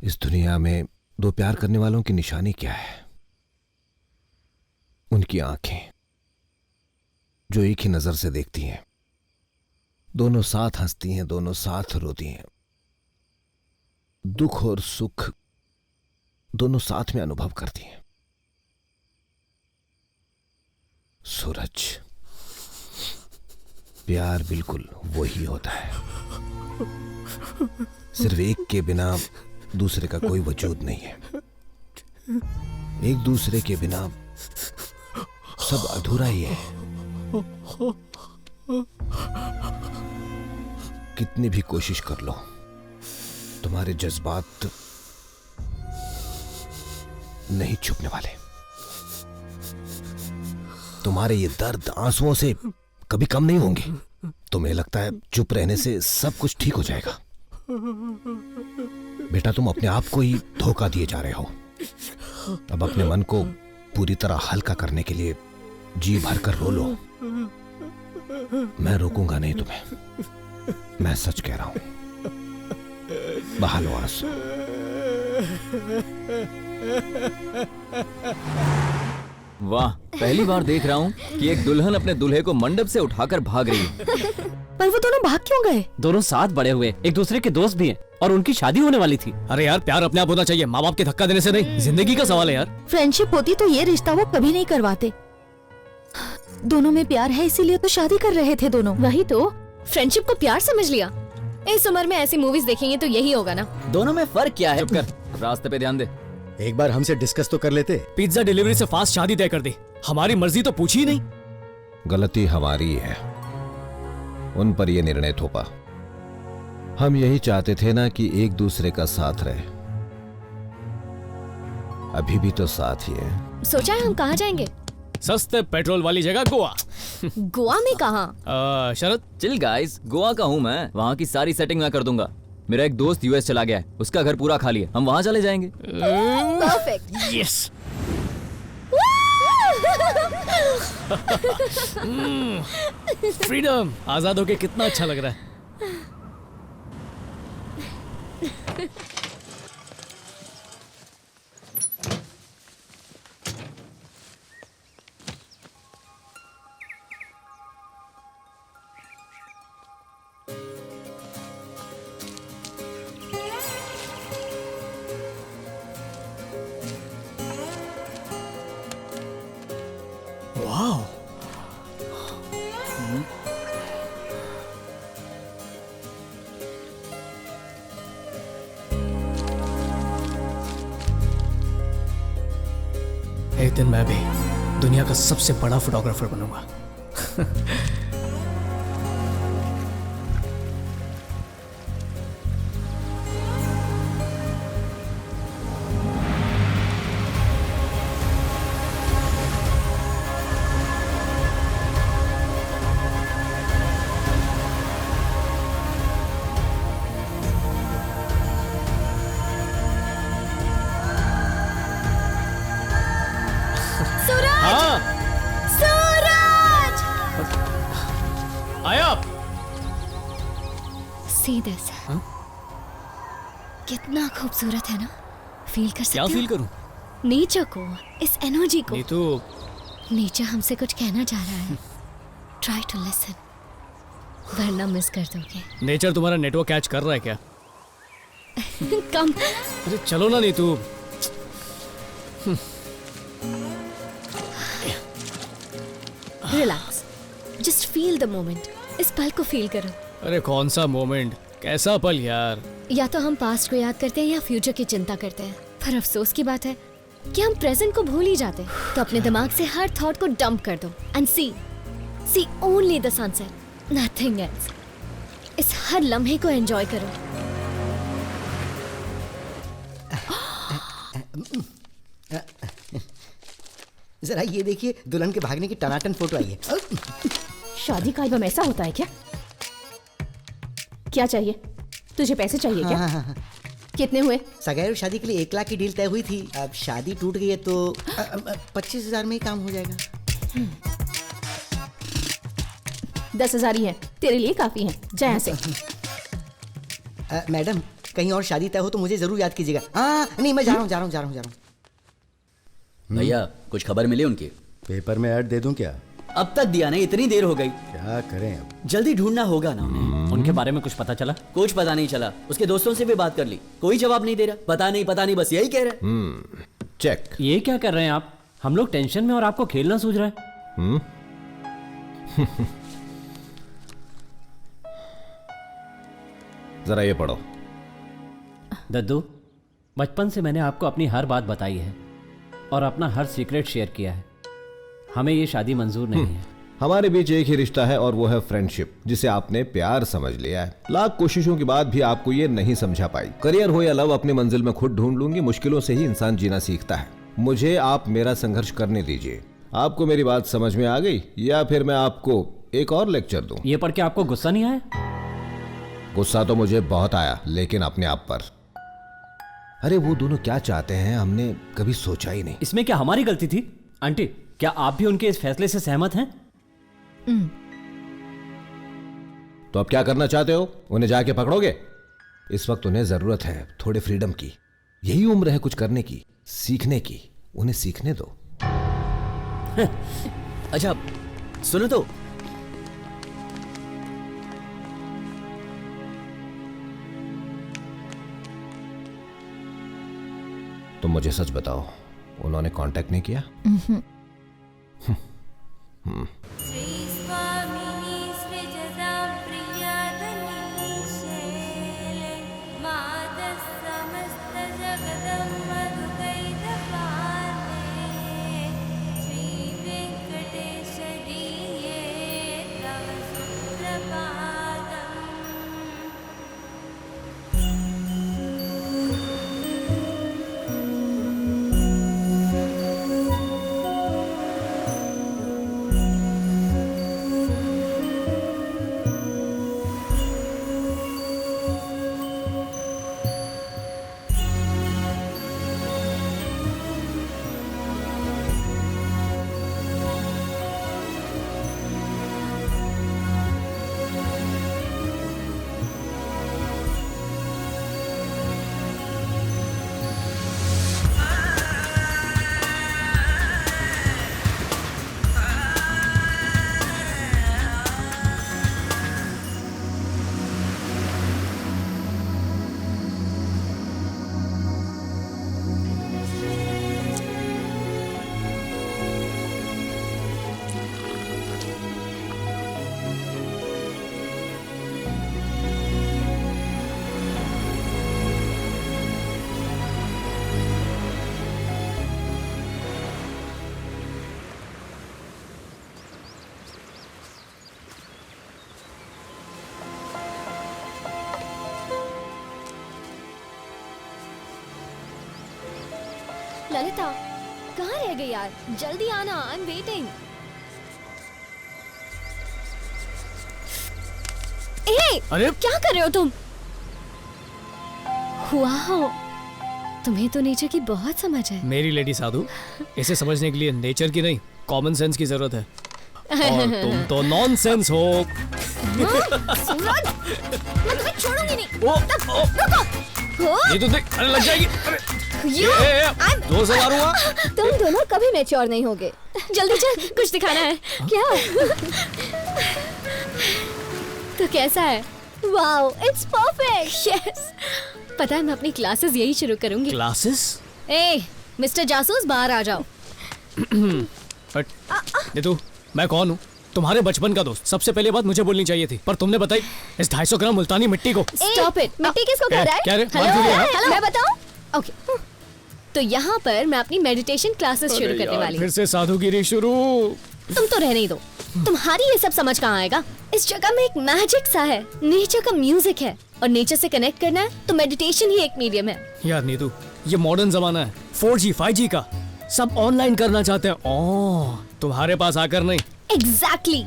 इस दुनिया में दो प्यार करने वालों की निशानी क्या है? उनकी आंखें जो एक ही नजर से देखती हैं, दोनों साथ हंसती हैं, दोनों साथ रोती हैं, दुख और सुख दोनों साथ में अनुभव करती हैं। सूरज, प्यार बिल्कुल वही होता है। सिर्फ एक के बिना दूसरे का कोई वजूद नहीं है। एक दूसरे के बिना सब अधूरा ही है। कितनी भी कोशिश कर लो, तुम्हारे जज्बात नहीं छुपने वाले। तुम्हारे ये दर्द आंसुओं से कभी कम नहीं होंगे। तुम्हें लगता है चुप रहने से सब कुछ ठीक हो जाएगा। बेटा, तुम अपने आप को ही धोखा दिए जा रहे हो। अब अपने मन को पूरी तरह हल्का करने के लिए जी भर कर रो लो। मैं रोकूंगा नहीं तुम्हें, मैं सच कह रहा हूं। बहा लो आंसू। वाह, पहली बार देख रहा हूँ कि एक दुल्हन अपने दूल्हे को मंडप से उठाकर भाग रही है। पर वो दोनों भाग क्यों गए? दोनों साथ बड़े हुए, एक दूसरे के दोस्त भी हैं और उनकी शादी होने वाली थी। अरे यार, प्यार अपने आप होना चाहिए, माँ बाप के धक्का देने से नहीं। जिंदगी का सवाल है यार। फ्रेंडशिप होती तो ये रिश्ता वो कभी नहीं करवाते। दोनों में प्यार है इसीलिए तो शादी कर रहे थे दोनों। वही तो, फ्रेंडशिप को प्यार समझ लिया। इस उम्र में ऐसी मूवीज देखेंगे तो यही होगा ना। दोनों में फर्क क्या है? चुप कर, रास्ते पे ध्यान दे। एक बार हमसे डिस्कस तो कर लेते। पिज्जा डिलीवरी से फास्ट शादी तय कर दी, हमारी मर्जी तो पूछी ही नहीं। गलती हमारी है, उन पर यह निर्णय थोपा। हम यही चाहते थे ना कि एक दूसरे का साथ रहे। अभी भी तो साथ ही है। सोचा है हम कहाँ जाएंगे? सस्ते पेट्रोल वाली जगह गोवा। गोवा में कहाँ? शरद, चिल गाइस, गोवा का हूँ मैं। वहाँ की सारी सेटिंग मैं कर दूंगा। मेरा एक दोस्त यूएस चला गया है, उसका घर पूरा खाली है, हम वहाँ चले जाएंगे। परफेक्ट। यस। फ्रीडम, आजाद होके कितना अच्छा लग रहा है। वाओ, एक दिन मैं भी दुनिया का सबसे बड़ा फोटोग्राफर बनूंगा। हाँ, सूरज! आया। See this. कितना खूबसूरत है ना? फील कर सकते क्या हो? फील करूं? नेचर को, इस एनर्जी को। नीतू, नेचर हमसे कुछ कहना चाह रहा है। Try to listen. वरना मिस कर दोगे। नेचर तुम्हारा नेटवर्क कैच कर रहा है क्या? कम। अरे चलो ना Neetu. Relax, just feel the moment. इस पल को फील करो। अरे कौन सा मोमेंट, कैसा पल यार। या तो हम पास्ट को याद करते हैं या फ्यूचर की चिंता करते हैं। पर अफसोस की बात है कि हम प्रेजेंट को भूल ही जाते हैं। तो अपने दिमाग से हर थॉट को डंप कर दो and see only the sunset, nothing else. इस हर लम्हे को एंजॉय करो। जरा ये देखिए, दुल्हन के भागने की टनाटन फोटो आई है। शादी का एल्बम ऐसा होता है क्या? क्या चाहिए तुझे? पैसे चाहिए क्या? हाँ। कितने हुए? सगाई और शादी के लिए 1 लाख की डील तय हुई थी। अब शादी टूट गई है तो 25,000 में ही काम हो जाएगा। 10,000 ही है, तेरे लिए काफी है। जा यहाँ से। मैडम, कहीं और शादी तय हो तो मुझे जरूर याद कीजिएगा। हाँ नहीं, मैं जा रहा हूँ। भैया कुछ खबर मिली उनकी? पेपर में ऐड दे दूं क्या? अब तक दिया नहीं, इतनी देर हो गई। क्या करें अब? जल्दी ढूंढना होगा ना उन्हें। उनके बारे में कुछ पता चला? कुछ पता नहीं चला। उसके दोस्तों से भी बात कर ली, कोई जवाब नहीं दे रहा। पता नहीं बस यही कह रहे। चेक। ये क्या कर रहे हैं आप? हम लोग टेंशन में और आपको खेलना सूझ रहा है। जरा ये पढ़ो। दद्दू, बचपन से मैंने आपको अपनी हर बात बताई है और अपना हर सीक्रेट शेयर किया है। हमें ये शादी मंजूर नहीं है। हमारे बीच एक ही रिश्ता है और वो है फ्रेंडशिप, जिसे आपने प्यार समझ लिया है। लाख कोशिशों के बाद भी आपको ये नहीं समझा पाई। करियर हो या लव, अपनी मंजिल में खुद ढूंढ लूंगी। मुश्किलों से ही इंसान जीना सीखता है। मुझे आप मेरा संघर्ष करने दीजिए। आपको मेरी बात समझ में आ गई या फिर मैं आपको एक और लेक्चर दूं? ये पढ़ के आपको गुस्सा नहीं आया? गुस्सा तो मुझे बहुत आया, लेकिन अपने आप पर। अरे वो दोनों क्या चाहते हैं हमने कभी सोचा ही नहीं। इसमें क्या हमारी गलती थी? आंटी, क्या आप भी उनके इस फैसले से सहमत हैं? तो अब क्या करना चाहते हो? उन्हें जाके पकड़ोगे? इस वक्त उन्हें जरूरत है थोड़े फ्रीडम की। यही उम्र है कुछ करने की, सीखने की। उन्हें सीखने दो। अच्छा सुनो तो, तुम मुझे सच बताओ, उन्होंने कांटेक्ट नहीं किया? ललिता, कहाँ रह गई यार? जल्दी आना, आई एम वेटिंग। अरे क्या कर रहे हो तुम? वाओ, तुम्हें तो नेचर की बहुत समझ है। मेरी लेडी साधु, इसे समझने के लिए नेचर की नहीं, कॉमन सेंस की जरूरत है। और तुम तो नॉनसेंस हो। सूरज, मैं तुम्हें छोड़ूंगी नहीं। रुको। ये तो देख, अरे लग जाएगी। अरे जोर से मारूंगा। तुम दोनों कभी मैच्योर नहीं होगे। जल्दी चल, कुछ दिखाना है। क्या? तो कैसा है? Wow, it's perfect. यस। पता है मैं अपनी क्लासेस यही शुरू करूंगी। क्लासेस? ए, मिस्टर जासूस, बाहर आ जाओ। हट। ये तू, मैं कौन हूँ? तुम्हारे बचपन का दोस्त। सबसे पहले बात मुझे बोलनी चाहिए थी, पर तुमने बताई इस 250 ग्राम मुल्तानी मिट्टी को। Stop it. मिट्टी किसको कह रहा है? क्या रे? हेलो, मैं बताऊं? ओके। तो यहाँ पर मैं अपनी मेडिटेशन क्लासेस शुरू करने वाली हूँ। फिर से साधुगिरी शुरू। तुम तो रहने ही दो। तुम्हारी ये सब समझ कहाँ आएगा? इस जगह में एक मैजिक सा है, नेचर का म्यूजिक है, और नेचर से कनेक्ट करना है तो मेडिटेशन ही एक मीडियम है। यार नीतू, ये मॉडर्न जमाना है, 4G 5G का। सब ऑनलाइन करना चाहते हैं। ओह, तुम्हारे पास आकर नहीं। एग्जैक्टली,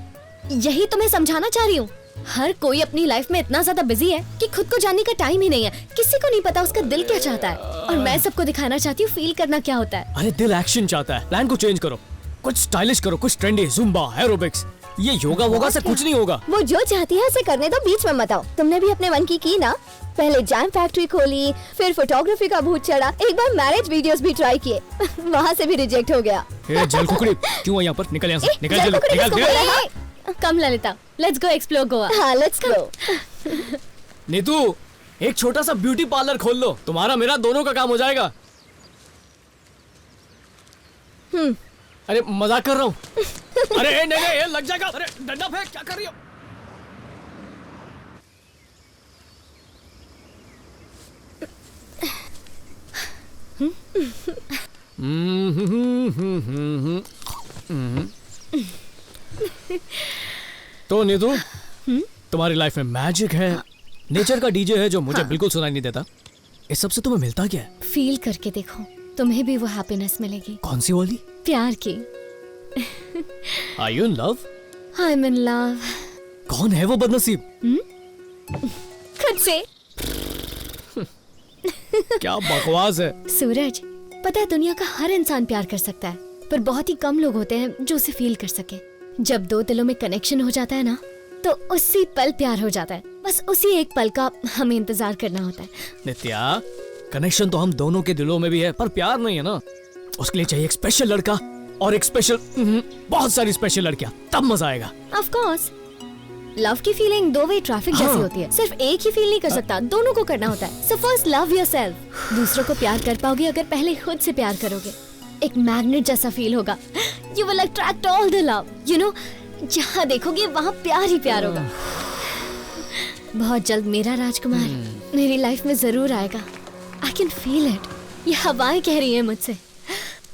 यही तो मैं समझाना चाह रही हूँ। हर कोई अपनी लाइफ में इतना ज्यादा बिजी है कि खुद को जानने का टाइम ही नहीं है। किसी को नहीं पता उसका दिल क्या चाहता है, और मैं सबको दिखाना चाहती हूँ फील करना क्या होता है। अरे दिल एक्शन चाहता है। प्लान को चेंज करो, कुछ स्टाइलिश करो, कुछ ट्रेंडी, जुम्बा, एरोबिक्स। ये योगा वोगा से कुछ नहीं होगा। वो जो चाहती है उसे करने दो, बीच में मत आओ। तुमने भी अपने मन की ना। पहले जैम फैक्ट्री खोली, फिर फोटोग्राफी का भूत चढ़ा, एक बार मैरिज वीडियोस भी ट्राई किए वहाँ से भी रिजेक्ट हो गया। जल कुकड़ी क्यों है यहाँ पर? निकल यहाँ से, निकल जल्दी, निकल। Come Lalita, let's go explore Goa. हाँ लेट्स गो। नीतू, एक छोटा सा ब्यूटी पार्लर खोल लो, तुम्हारा मेरा दोनों का काम हो जाएगा। अरे मजाक कर रहा हूँ। अरे नहीं, लग जाएगा। अरे डंडा फेंक, क्या कर रही हो? तो नीतू, तुम्हारी लाइफ में मैजिक है, नेचर का डीजे है जो मुझे बिल्कुल सुनाई नहीं देता। इस सब से तुम्हें मिलता क्या है? फील करके देखो, तुम्हें भी वो हैप्पीनेस मिलेगी। कौन सी वाली? प्यार की। Are you in love? I'm in love। कौन है वो बदनसीब? खुद से। क्या बकवास है। सूरज, पता है दुनिया का हर इंसान प्यार कर सकता है, पर बहुत ही कम लोग होते हैं जो उसे फील कर सके। जब दो दिलों में कनेक्शन हो जाता है ना, तो उसी पल प्यार हो जाता है। बस उसी एक पल का हमें इंतजार करना होता है। नित्या, कनेक्शन तो हम दोनों के दिलों में भी है, पर प्यार नहीं है ना। उसके लिए चाहिए एक स्पेशल लड़का और एक स्पेशल बहुत सारी स्पेशल लड़कियां, तब मजा आएगा। ऑफ कोर्स, लव की फीलिंग दो वे ट्रैफिक जैसी होती है। सिर्फ एक ही फील नहीं कर सकता, दोनों को करना होता है। So first love yourself. दूसरों को प्यार कर पाओगे अगर पहले खुद से प्यार करोगे। एक मैग्नेट जैसा फील होगा। You will attract all the love. You know, जहाँ देखोगे वहाँ प्यार ही प्यार होगा। बहुत जल्द मेरा राजकुमार मेरी लाइफ में जरूर आएगा। I can feel it. ये हवाएं कह रही है मुझसे।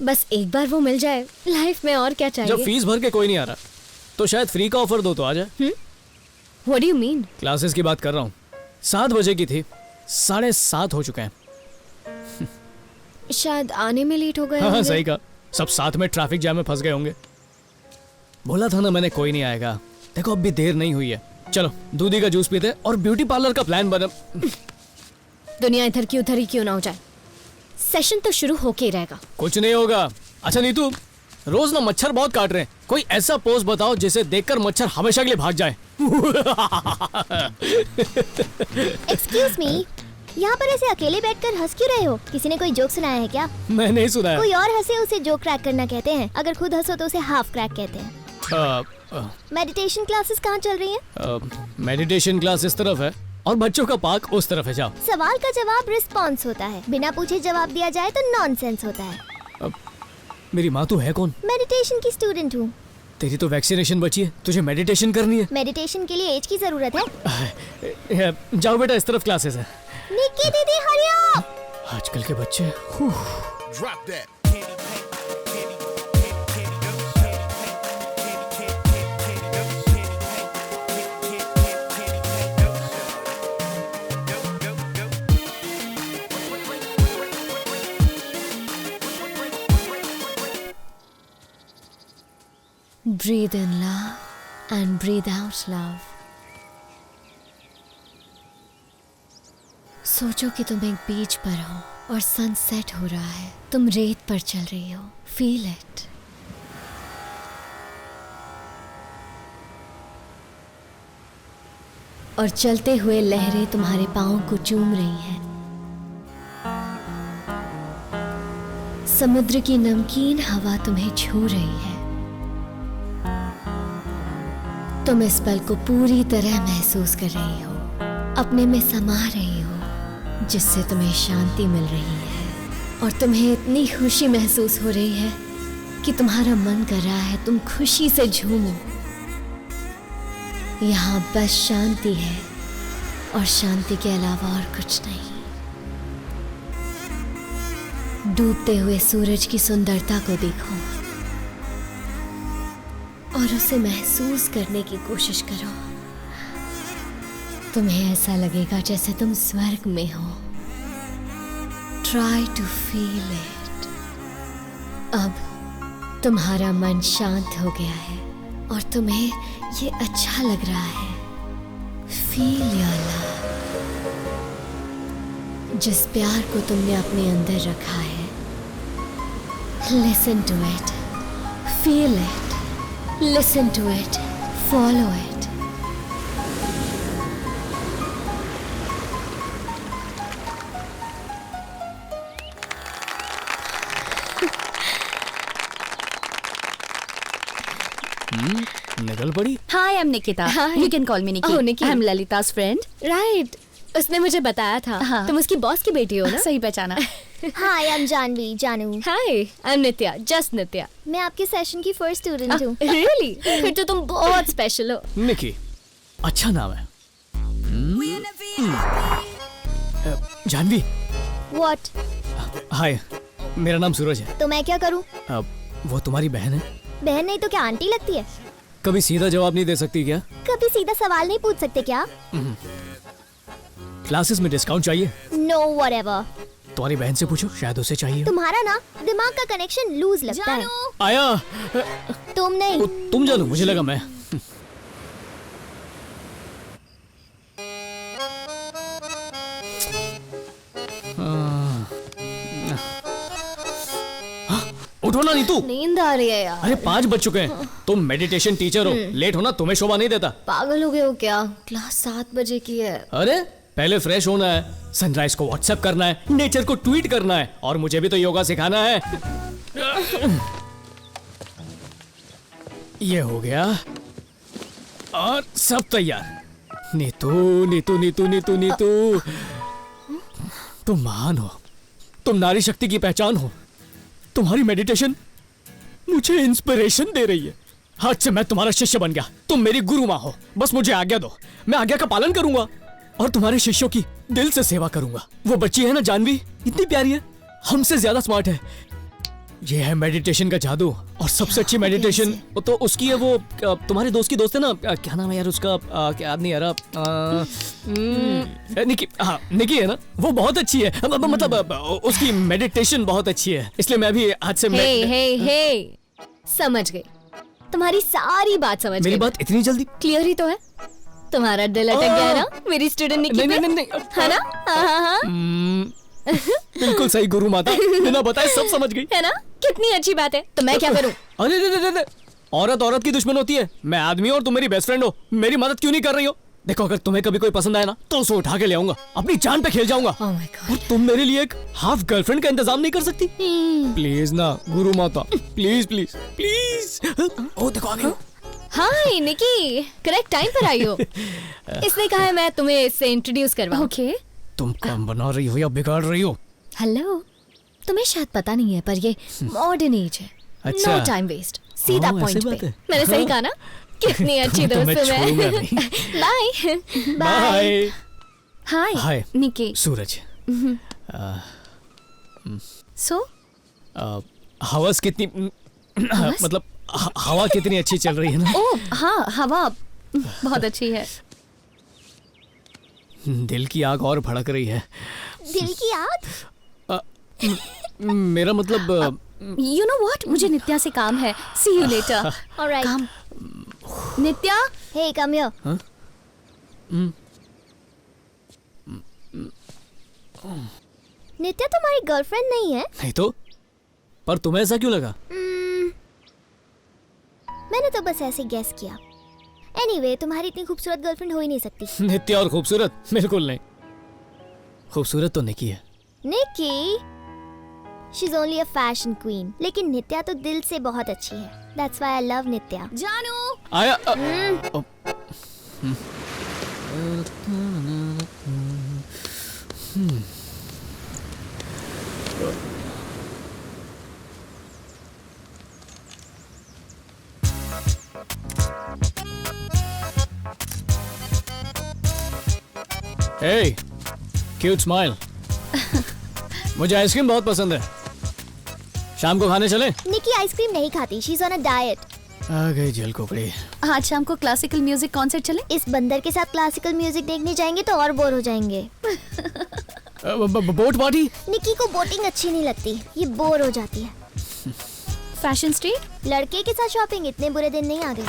बस एक बार वो मिल जाए, लाइफ में और क्या चाहिए। जब फीस भर के कोई नहीं आ रहा, तो शायद फ्री का ऑफर दो तो आ जाए। What do you mean? Classes की बात कर रहा हूँ। 7 बजे की थी, 7:30 हो चुके हैं। शायद आने में लेट हो गए हाँ, होंगे। सही कहा। सब साथ में ट्रैफिक जैम में फंस गए होंगे। बोला था ना मैंने, कोई नहीं आएगा। देखो अब भी देर नहीं हुई है। चलो दूधी का जूस पीते और ब्यूटी पार्लर का प्लान बना। दुनिया इधर की उधर ही क्यों ना हो जाए, सेशन तो शुरू होके ही रहेगा। कुछ नहीं होगा। अच्छा नीतू, रोज ना मच्छर बहुत काट रहे हैं, कोई ऐसा पोज बताओ जिसे देखकर मच्छर हमेशा के लिए भाग जाए। एक्सक्यूज मी, यहाँ पर ऐसे अकेले बैठकर हंस क्यों रहे हो? किसी ने कोई जोक सुनाया है क्या? मैं नहीं सुनाया। कोई और हंसे उसे जोक क्रैक करना कहते हैं, अगर खुद हंसो तो उसे हाफ क्रैक कहते हैं। मेडिटेशन क्लासेस कहाँ चल रही हैं? मेडिटेशन क्लास इस तरफ है और बच्चों का पार्क उस तरफ है। जाओ। सवाल का जवाब रिस्पॉन्स होता है, बिना पूछे जवाब दिया जाए तो नॉनसेंस होता है। मेरी माँ तो है कौन? मेडिटेशन की स्टूडेंट हूँ। तेरी तो वैक्सीनेशन बची है, तुझे मेडिटेशन करनी है। मेडिटेशन के लिए एज की जरूरत है। जाओ बेटा, इस तरफ क्लासेस है। निक्की दीदी हरी अप। आजकल के बच्चे। Breathe in love and breathe out love। सोचो कि तुम एक बीच पर हो और सनसेट हो रहा है, तुम रेत पर चल रही हो। Feel it. और चलते हुए लहरें तुम्हारे पाँव को चूम रही हैं। समुद्र की नमकीन हवा तुम्हें छू रही है। तुम इस पल को पूरी तरह महसूस कर रही हो, अपने में समा रही हो, जिससे तुम्हें शांति मिल रही है। और तुम्हें इतनी खुशी महसूस हो रही है कि तुम्हारा मन कर रहा है तुम खुशी से झूमो। यहाँ बस शांति है और शांति के अलावा और कुछ नहीं। डूबते हुए सूरज की सुंदरता को देखो और उसे महसूस करने की कोशिश करो। तुम्हें ऐसा लगेगा जैसे तुम स्वर्ग में हो। Try to feel it। अब तुम्हारा मन शांत हो गया है और तुम्हें ये अच्छा लग रहा है। Feel your love। जिस प्यार को तुमने अपने अंदर रखा है, listen to it, feel it, listen to it, follow it. निकल पड़ी। Hi, I'm Nikita. Hi. You can call me Nikki. Oh, Nikki. I'm Lalita's friend. Right, उसने मुझे बताया था। हाँ। तुम उसकी बॉस की बेटी हो ना? सही पहचाना। हाय आई एम जानवी जानू। हाय, आई एम नित्या, जस्ट नित्या। मैं आपके सेशन की फर्स्ट स्टूडेंट हूँ। रियली? फिर तो तुम बहुत स्पेशल हो। निकी, अच्छा नाम है। जानवी। व्हाट? हाय, मेरा नाम सूरज है। तो मैं क्या करूँ? वो तुम्हारी बहन है? बहन नहीं तो क्या आंटी लगती है? कभी सीधा जवाब नहीं दे सकती क्या? कभी सीधा सवाल नहीं पूछ सकते क्या? क्लासेस में डिस्काउंट चाहिए? Know whatever. तुम्हारी बहन से पूछो, शायद उसे चाहिए। तुम्हारा ना दिमाग का कनेक्शन लूज लगता है। आया। तुम नहीं। तुम जानू, मुझे लगा मैं। उठो ना नीतू। नींद आ रही है यार। अरे 5 बज चुके हैं। तुम मेडिटेशन टीचर हो, लेट होना तुम्हें शोभा नहीं देता। पागल हो गए हो क्या? क्लास 7 बजे की है। अरे पहले फ्रेश होना है, सनराइज को व्हाट्सएप करना है, नेचर को ट्वीट करना है, और मुझे भी तो योगा सिखाना है। ये हो गया और सब तैयार। नीतू नीतू नीतू नीतू नीतू, तुम महान हो, तुम नारी शक्ति की पहचान हो। तुम्हारी मेडिटेशन मुझे इंस्पिरेशन दे रही है। आज से मैं तुम्हारा शिष्य बन गया। तुम मेरी गुरु माँ हो, बस मुझे आज्ञा दो, मैं आज्ञा का पालन करूंगा और तुम्हारे शिष्यों की दिल से सेवा करूंगा। वो बच्ची है ना जानवी, इतनी प्यारी है, हमसे ज्यादा स्मार्ट है। ये है मेडिटेशन का जादू। और सबसे अच्छी मेडिटेशन तो उसकी है, वो तुम्हारे दोस्त की दोस्त है ना, क्या नाम है यार उसका, क्या याद नहीं आ रहा। निकी, हाँ निकी है ना, वो बहुत अच्छी है। मतलब उसकी मेडिटेशन बहुत अच्छी है, इसलिए मैं भी आज से हे समझ गई, तुम्हारी सारी बात समझ गई। मेरी बात इतनी जल्दी क्लियर ही तो है। तुम्हारा दिल अटक गया ना मेरी स्टूडेंट निकी पे? नहीं, है ना? हाँ। बिल्कुल सही गुरु माता, बिना बताए सब समझ गई। है ना? कितनी अच्छी बात है। तो मैं क्या करूं? अरे औरत औरत की दुश्मन होती है। मैं आदमी और तुम मेरी बेस्ट फ्रेंड हो, मेरी मदद क्यों नहीं कर रही हो? देखो, अगर तुम्हें कभी कोई पसंद आए ना तो उसे उठा के ले आऊंगा, अपनी जान पे खेल जाऊंगा। Oh my God. और तुम मेरे लिए एक हाफ गर्लफ्रेंड का इंतजाम नहीं कर सकती? प्लीज ना गुरु माता, प्लीज प्लीज प्लीज। ओ देखो आ गई। हाय निकी, करेक्ट टाइम पर आई हो। इसने कहा है मैं तुम्हें इससे इंट्रोड्यूस करवाऊं। ओके। तुम काम बना रही हो या बिगाड़ रही हो? हेलो, तुम्हें शायद पता नहीं है पर ये मॉडर्न एज है। अच्छा। नो टाइम वेस्ट, सीधा ऐसी पॉइंट बात पे। है। मैंने सही कहा ना? कितनी अच्छी दोस्त हूँ मैं। Bye bye. हाय हाय निकी। सूरज। सो हवस कितनी मतलब हवा कितनी अच्छी चल रही है ना? ओह हाँ, हवा बहुत अच्छी है। दिल की आग और भड़क रही है। दिल की आग? मेरा मतलब यू नो व्हाट, मुझे नित्या से काम है। सी यू लेटर। ऑलराइट। काम। नित्या, हे कम हियर। नित्या तुम्हारी गर्लफ्रेंड नहीं है? नहीं तो, पर तुम्हें ऐसा क्यों लगा? मैंने तो बस ऐसे गेस किया। एनीवे, तुम्हारी इतनी खूबसूरत गर्लफ्रेंड हो ही नहीं सकती। नित्या और खूबसूरत? बिल्कुल नहीं। खूबसूरत तो निकी है। Niki, she is only a fashion queen, लेकिन नित्या तो दिल से बहुत अच्छी है। That's why I love Nitya. जानू। आया Hey, cute smile. मुझे आइसक्रीम बहुत पसंद है, शाम को खाने चलें? निकी आइसक्रीम नहीं खाती, she is on a diet. आ गई जेल कुकड़ी। आज शाम को क्लासिकल म्यूजिक कॉन्सर्ट चले? इस बंदर के साथ क्लासिकल म्यूजिक देखने जाएंगे तो और बोर हो जाएंगे। Boat party? निकी को बोटिंग अच्छी नहीं लगती, ये बोर हो जाती है। Fashion street? लड़के के साथ शॉपिंग, इतने बुरे दिन नहीं आ गए।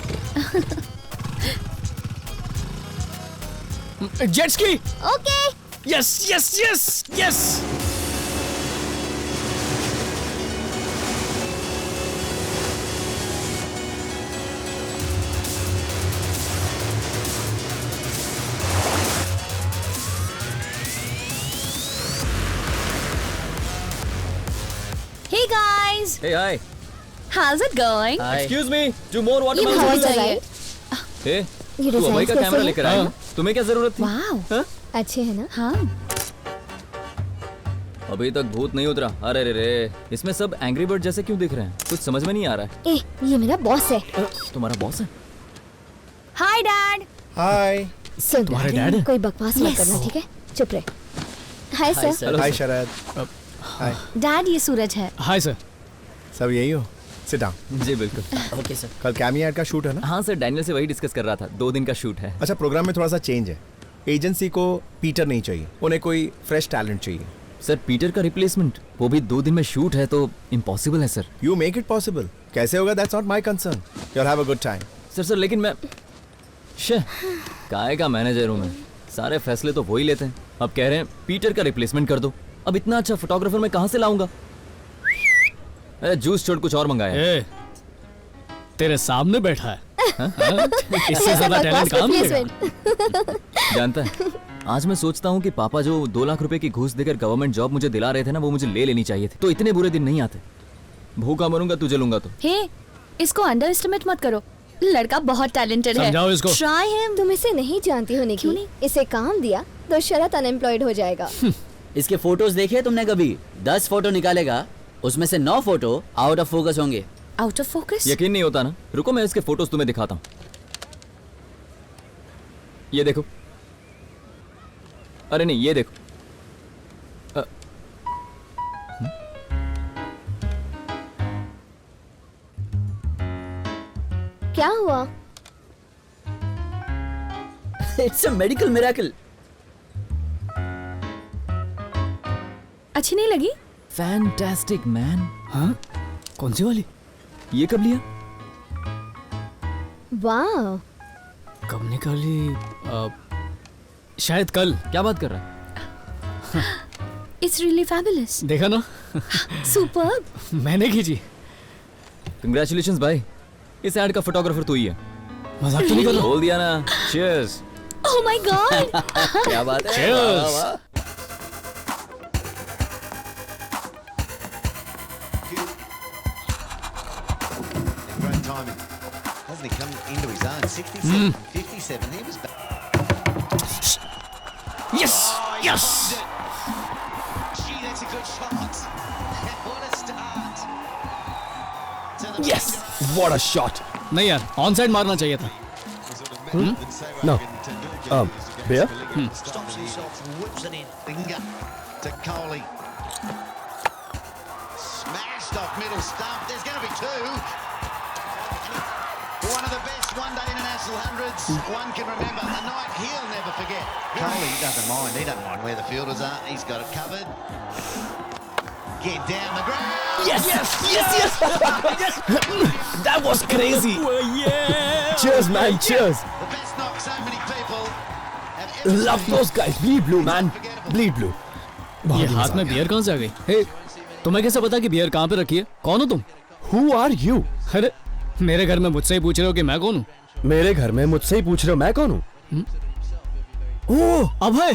Jet ski? Okay. Yes yes yes yes. Hey, hi. How's it going? Excuse me. Do more ये watermelon. बहुत चाहिए। Hey, ये तू अभय का डिजाइन कैमरा लेकर आई हाँ। ना? तुम्हें क्या जरूरत थी? वाओ। अच्छे है ना? हाँ। अभी तक भूत नहीं उतरा। अरे रे रे, इसमें सब एंग्री बर्ड जैसे क्यों दिख रहे हैं? कुछ समझ में नहीं आ रहा है। ए, ये मेरा बॉस है। तुम्हारा बॉस है? Hi dad. हाय सुन तुम्हारे darling, dad? कोई बकवास मत करना, ठीक है? चुप रहे। Hi sir. हाय शरद हाय डैड ये सूरज है। Hi sir. सब यही हो सिट डाउन। जी बिल्कुल। Okay sir. कल कैमी एड का शूट है ना? हाँ सर, डैनियल से वही डिस्कस कर रहा था। 2 दिन का शूट है। अच्छा, प्रोग्राम में थोड़ा सा चेंज है। एजेंसी को पीटर नहीं चाहिए, उन्हें कोई फ्रेश टैलेंट चाहिए। सर पीटर का रिप्लेसमेंट, वो भी 2 दिन में शूट है तो इम्पॉसिबल है sir. You make it possible. कैसे होगा that's not my concern. You'll have a good time. Sir लेकिन मैं काय का मैनेजर हूँ मैं, सारे फैसले तो वही लेते हैं। अब कह रहे हैं पीटर का रिप्लेसमेंट कर दो। अब इतना अच्छा फोटोग्राफर मैं कहाँ से लाऊंगा? अरे जूस छोड़ कुछ और मंगाया। ए, तेरे सामने बैठा है। हाँ? इससे ज्यादा टैलेंट काम मिलेगा। जानता है, आज मैं सोचता हूँ कि पापा जो 2 लाख रुपए की घूस देकर गवर्नमेंट जॉब मुझे दिला रहे थे ना, वो मुझे ले लेनी चाहिए थी। तो इतने बुरे दिन नहीं आते। भूखा मरूंगा तुझे लूंगा तो। हे, इसको अंडर एस्टिमेट मत करो। लड़का बहुत टैलेंटेड है। समझाओ इसको। Try him. तुम इसे नहीं जानती हो निकी। इसे काम दिया तो शरद अनएम्प्लॉयड हो जाएगा। इसके फोटोज देखे तुमने कभी? 10 फोटो निकालेगा, उसमें से 9 फोटो आउट ऑफ फोकस होंगे। Out of focus? यकीन नहीं होता ना? रुको मैं इसके फोटोज तुम्हें दिखाता हूँ। ये देखो। अरे नहीं, ये देखो। क्या हुआ? It's a medical miracle. अच्छी नहीं लगी? Fantastic man. हाँ? कौन सी वाली? ये कब लिया? वाह, कब निकाली? शायद कल। क्या बात कर रहा है? It's really fabulous. देखा ना? सुपर। मैंने खींची। कंग्रेचुलेशंस भाई, इस ऐड का फोटोग्राफर तू ही है। मजाक तो नहीं कर रहा? बोल दिया ना। चीयर्स। Oh my God. क्या बात है? Cheers. वाह, वाह। Great timing. Hasn't he come into his own? 67, 57. He was Yes! Yes! Gee, that's a good shot. What a start. To the Yes! What a shot! नहीं यार, on side मारना चाहिए था। No. Beer? stops himself, whips it in. Finger to Coley. Smashed off middle stump. There's going to be 2. One of the best one-day international hundreds one can remember. A night he'll never forget. Coley doesn't mind. He doesn't mind where the fielders are. He's got it covered. Get down the ground. Yes! Yes! Yes! Yes! That was crazy! Yeah! Cheers man, cheers. The best knock so many people have ever Love those guys. Bleed blue man. Bleed blue. ये हाथ में beer कहाँ से आ गई? हे, तुम्हें कैसे पता कि बियर कहाँ पे रखी है? कौन हो तुम? Who are you? अरे, मेरे घर में मुझसे ही पूछ रहे हो कि मैं कौन हूँ? मेरे घर में मुझसे ही पूछ रहे हो मैं कौन हूँ? ओह, अभय,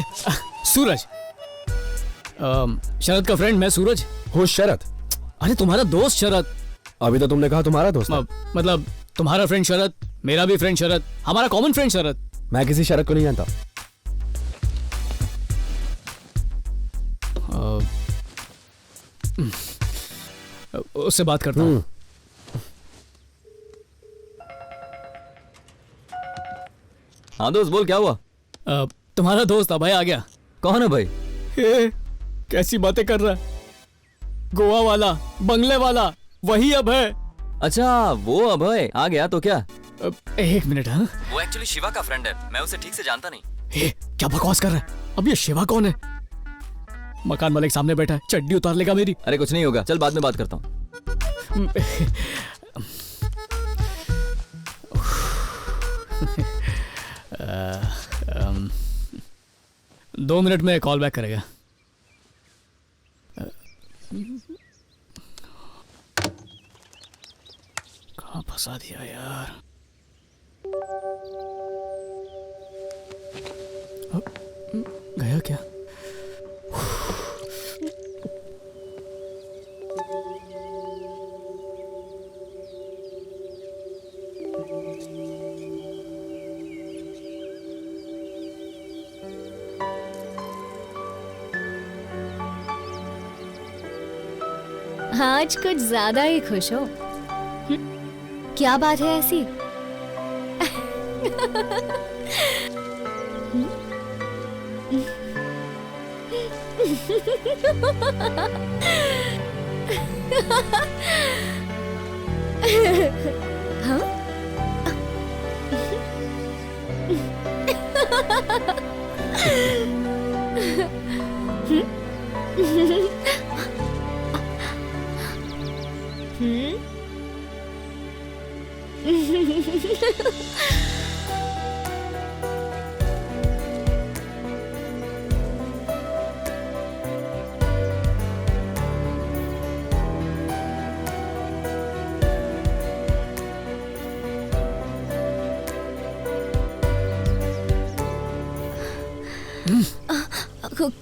सूरज। शरद का फ्रेंड मैं सूरज। हो शरद? अरे तुम्हारा दोस्त शरद। अभी तो तुमने कहा तुम्हारा दोस्त है। मतलब तुम्हारा फ्रेंड शरद, मेरा भी फ्रेंड शरद, हमारा कॉमन फ्रेंड शरद। मैं किसी शरद को नहीं जानता। उससे बात करता हूँ। हाँ दोस्त बोल, क्या हुआ? तुम्हारा दोस्त अभय आ गया। कौन है भाई? कैसी बातें कर रहा है? गोवा वाला, बंगले वाला, वही अभय। अच्छा वो अभय आ गया तो क्या? एक मिनट। हाँ, वो एक्चुअली शिवा का फ्रेंड है, मैं उसे ठीक से जानता नहीं। क्या बकवास कर रहा है? अब ये शिवा कौन है? मकान मालिक सामने बैठा है, चड्डी उतार लेगा मेरी। अरे कुछ नहीं होगा, चल बाद में बात करता हूँ। 2 मिनट में कॉल बैक करेगा। कहाँ फंसा दिया यार? गया क्या? आज कुछ ज्यादा ही खुश हो। क्या बात है ऐसी? हाँ?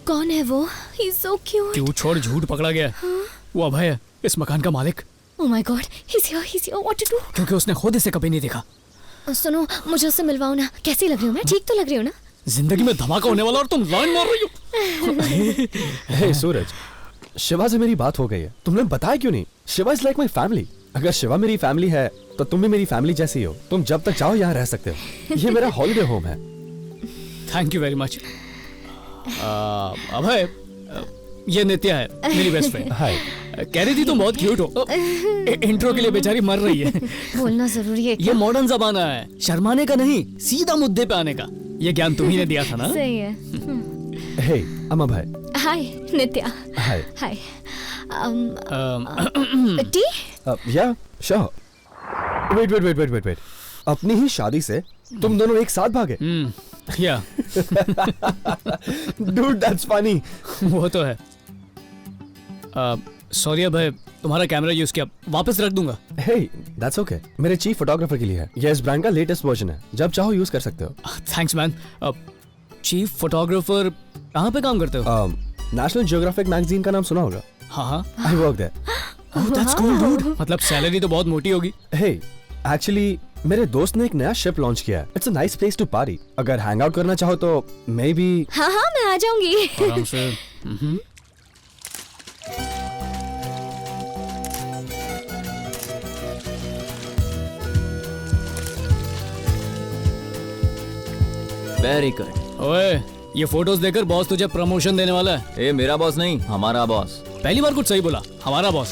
कौन है वो? He's so cute. क्यों छोड़, झूठ पकड़ा गया। वो अभय है, इस मकान का मालिक। Oh my God, he's here. What to do? क्योंकि उसने खुद इसे कभी नहीं देखा। सुनो, मुझे उससे मिलवाओ ना। कैसी लग रही हूँ मैं? ठीक तो लग रही हूँ ना? जिंदगी में धमाका होने वाला और तुम लाइन मार रही हो। हे सूरज, शिवा से मेरी बात हो गई है, तुमने बताया क्यों नहीं? Shiva is like my family. अगर शिवा मेरी फैमिली है तो तुम भी मेरी फैमिली जैसी हो। तुम जब तक चाहो यहाँ रह सकते हो। ये मेरा हॉलिडे होम है। Thank you very much. Abhay, ये नित्या है, मेरी बेस्ट फ्रेंड। हाय। कह रही थी तुम बहुत क्यूट हो। इंट्रो के लिए बेचारी मर रही है। बोलना जरूरी है क्या? ये मॉडर्न जमाना है, शर्माने का नहीं, सीधा मुद्दे पे आने का। ये ज्ञान तुम्ही ने दिया था ना? सही है। हे, I'm Abhay. Hi Nitya. Hi. Hi. T? या, श्योर। वेट। अपनी ही शादी से तुम दोनों एक साथ भागे? या। Dude, that's funny. वो तो है। सॉरी अभय, तुम्हारा कैमरा यूज किया, वापस रख दूंगा। Hey, that's okay. मेरे चीफ फोटोग्राफर के लिए है। ये इस ब्रांड का लेटेस्ट वर्जन है, जब चाहो यूज कर सकते हो। Thanks man. चीफ फोटोग्राफर कहाँ पे काम करते हो? नेशनल जियोग्राफिक मैगजीन का नाम सुना होगा? हाँ। I work there. Oh, that's cool, dude. मतलब सैलरी तो बहुत मोटी होगी। Hey, actually मेरे दोस्त ने एक नया शिप लॉन्च किया है। It's a nice place to party. अगर हैंग आउट करना चाहो तो मे बी। हाँ, मैं आ जाऊंगी। आराम से। Very good. ओए, ये फोटोज देखकर बॉस तुझे प्रमोशन देने वाला है। ए, मेरा बॉस नहीं, हमारा बॉस। पहली बार कुछ सही बोला, हमारा बॉस।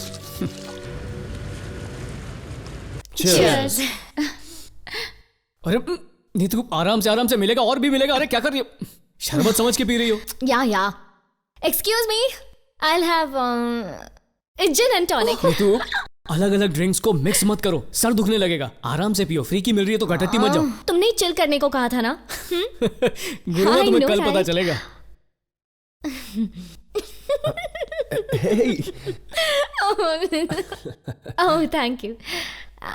Cheers. अरे नीतू, आराम से मिलेगा और भी मिलेगा। अरे क्या कर रही हो? शरबत समझ के पी रही हो? या। Excuse me. I'll have gin and tonic. Neetu, अलग अलग ड्रिंक्स को मिक्स मत करो, सर दुखने लगेगा। आराम से पियो, फ्री की मिल रही है तो घटती मत जाओ। तुमने चिल करने को कहा था ना? गुरुआ, तुम्हें कल पता चलेगा। Oh, thank you.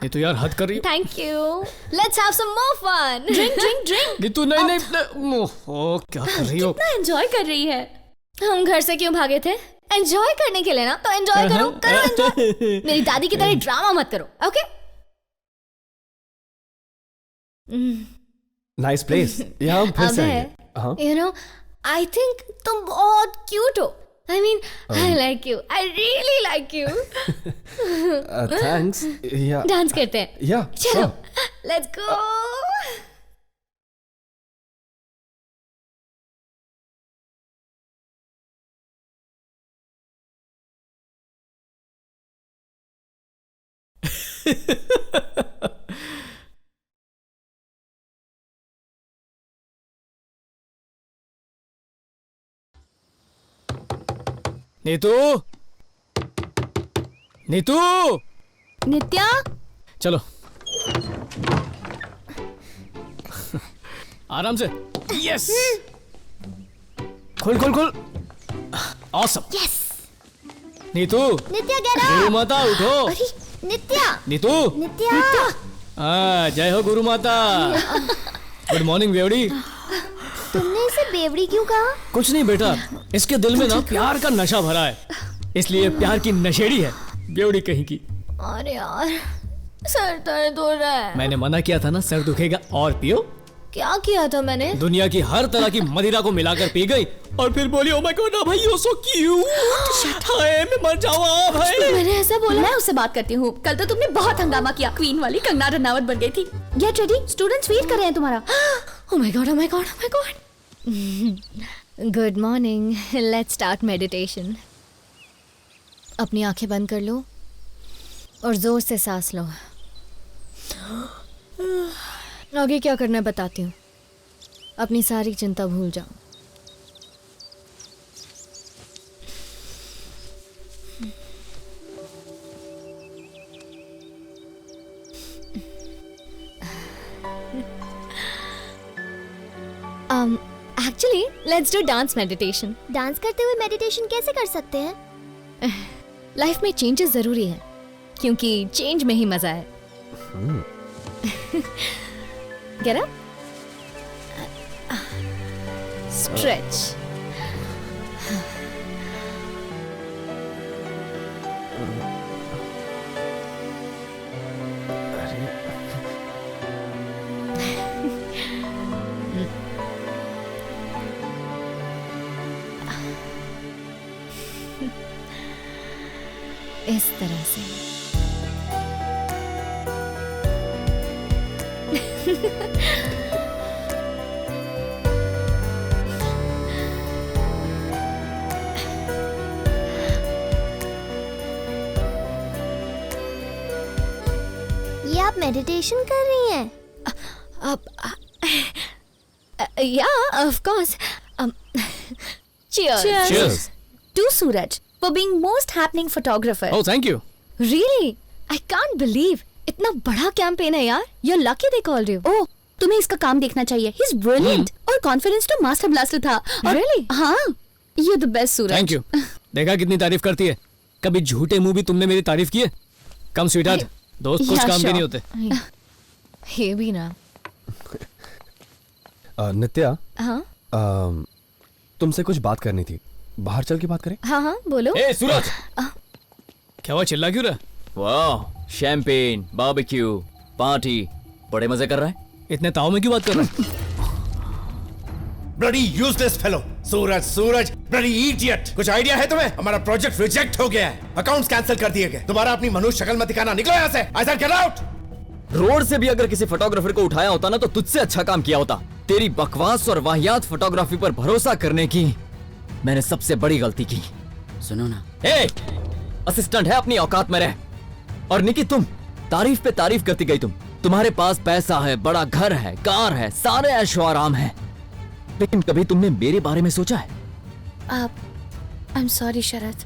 ये तो यार हद कर रही हो। Thank you. Let's have some more fun. Drink. Neetu नहीं। ओह, क्या कर रही हो? कितना एंजॉय कर रही है। हम घर से क्यों भागे थे? एंजॉय करने के लिए ना, तो एंजॉय करो एंजॉय। मेरी दादी की तरह ड्रामा मत करो, ओके? Nice place. यहाँ हम फिर से आएंगे। You know, I think तुम बहुत क्यूट हो। I mean, I like you. I really like you. Thanks. Yeah. Dance करते हैं। Yeah. चलो, let's go. नीतू, नित्या, चलो आराम से। यस, खोल। ऑसम। यस। नीतू, नित्या get up. गुरु माता उठो। अरे नित्या, नीतू, नित्या। जय हो गुरु माता। गुड मॉर्निंग बेवड़ी। तुमने इसे बेवड़ी क्यों कहा? कुछ नहीं बेटा, इसके दिल में ना प्यार का नशा भरा है, इसलिए प्यार की नशेड़ी है बेवड़ी कहीं की। अरे यार, सर दर्द हो रहा है। मैंने मना किया था ना, सर दुखेगा और पियो। क्या किया था मैंने? दुनिया की हर तरह की मदिरा को मिलाकर पी गई और फिर बोली ओ माय गॉड भाई यू सो क्यूट। हाय मैं मर जाऊंगा भाई। मैंने ऐसा बोला? मैं उससे बात करती हूँ। कल तो तुमने बहुत हंगामा किया, क्वीन वाली कंगना रनावत बन गई थी। गेट रेडी, स्टूडेंट्स वेट कर रहे हैं तुम्हारा। Oh my god, oh my god, oh my god. Good morning. Let's start meditation. अपनी आंखें बंद कर लो और जोर से सांस लो। आगे क्या करना है बताती हूँ। अपनी सारी चिंता भूल जाओ। Actually, let's do dance meditation. Dance करते हुए मेडिटेशन कैसे कर सकते हैं? लाइफ में चेंजेस जरूरी है क्योंकि चेंज में ही मजा है। Get up. Stretch. इस तरह से। ये आप मेडिटेशन कर रही हैं? Yeah, of course. Cheers. Cheers. To Suraj for being most happening photographer. Oh, thank you. Really? I can't believe. इतना बड़ा कैंपेन है यार। You're lucky they called you. ओह, तुम्हें इसका काम देखना चाहिए। He's brilliant और कॉन्फिडेंस तो मास्टर ब्लास्टर था। Really? हाँ, you're the best Suraj. Thank you. देखा कितनी तारीफ करती है। कभी झूठे मुंह भी तुमने मेरी तारीफ की है? कम स्वीटहार्ट, दोस्त कुछ काम के नहीं होते। ये भी ना। नित्या, हाँ तुमसे कुछ बात करनी थी। बाहर चल के बात करें? हाँ हाँ बोलो। ए सूरज, क्या हुआ, चिल्ला क्यों रहा? वाह, शैंपेन, बारबेक्यू, पार्टी, बड़े मजे कर रहा है। इतने ताव में क्यों बात कर रहा है? Bloody useless fellow. Suraj bloody idiot. कुछ आइडिया है तुम्हें? हमारा प्रोजेक्ट रिजेक्ट हो गया है, अकाउंट्स कैंसिल कर दिए गए। दोबारा अपनी मनुष्य शक्ल मत दिखाना, निकलो यहाँ से। I said get out. Road से भी अगर किसी फोटोग्राफर को उठाया होता ना तो तुझसे अच्छा काम किया होता। तेरी बकवास और वाहियात फोटोग्राफी पर भरोसा करने की मैंने सबसे बड़ी गलती की। सुनो ना। ए, असिस्टेंट है, अपनी औकात में रह। और निकी, तुम तारीफ पे तारीफ करती गई। तुम्हारे पास पैसा है, बड़ा घर है, कार है, सारे ऐशो आराम है, लेकिन कभी तुमने मेरे बारे में सोचा है? I'm sorry शरद।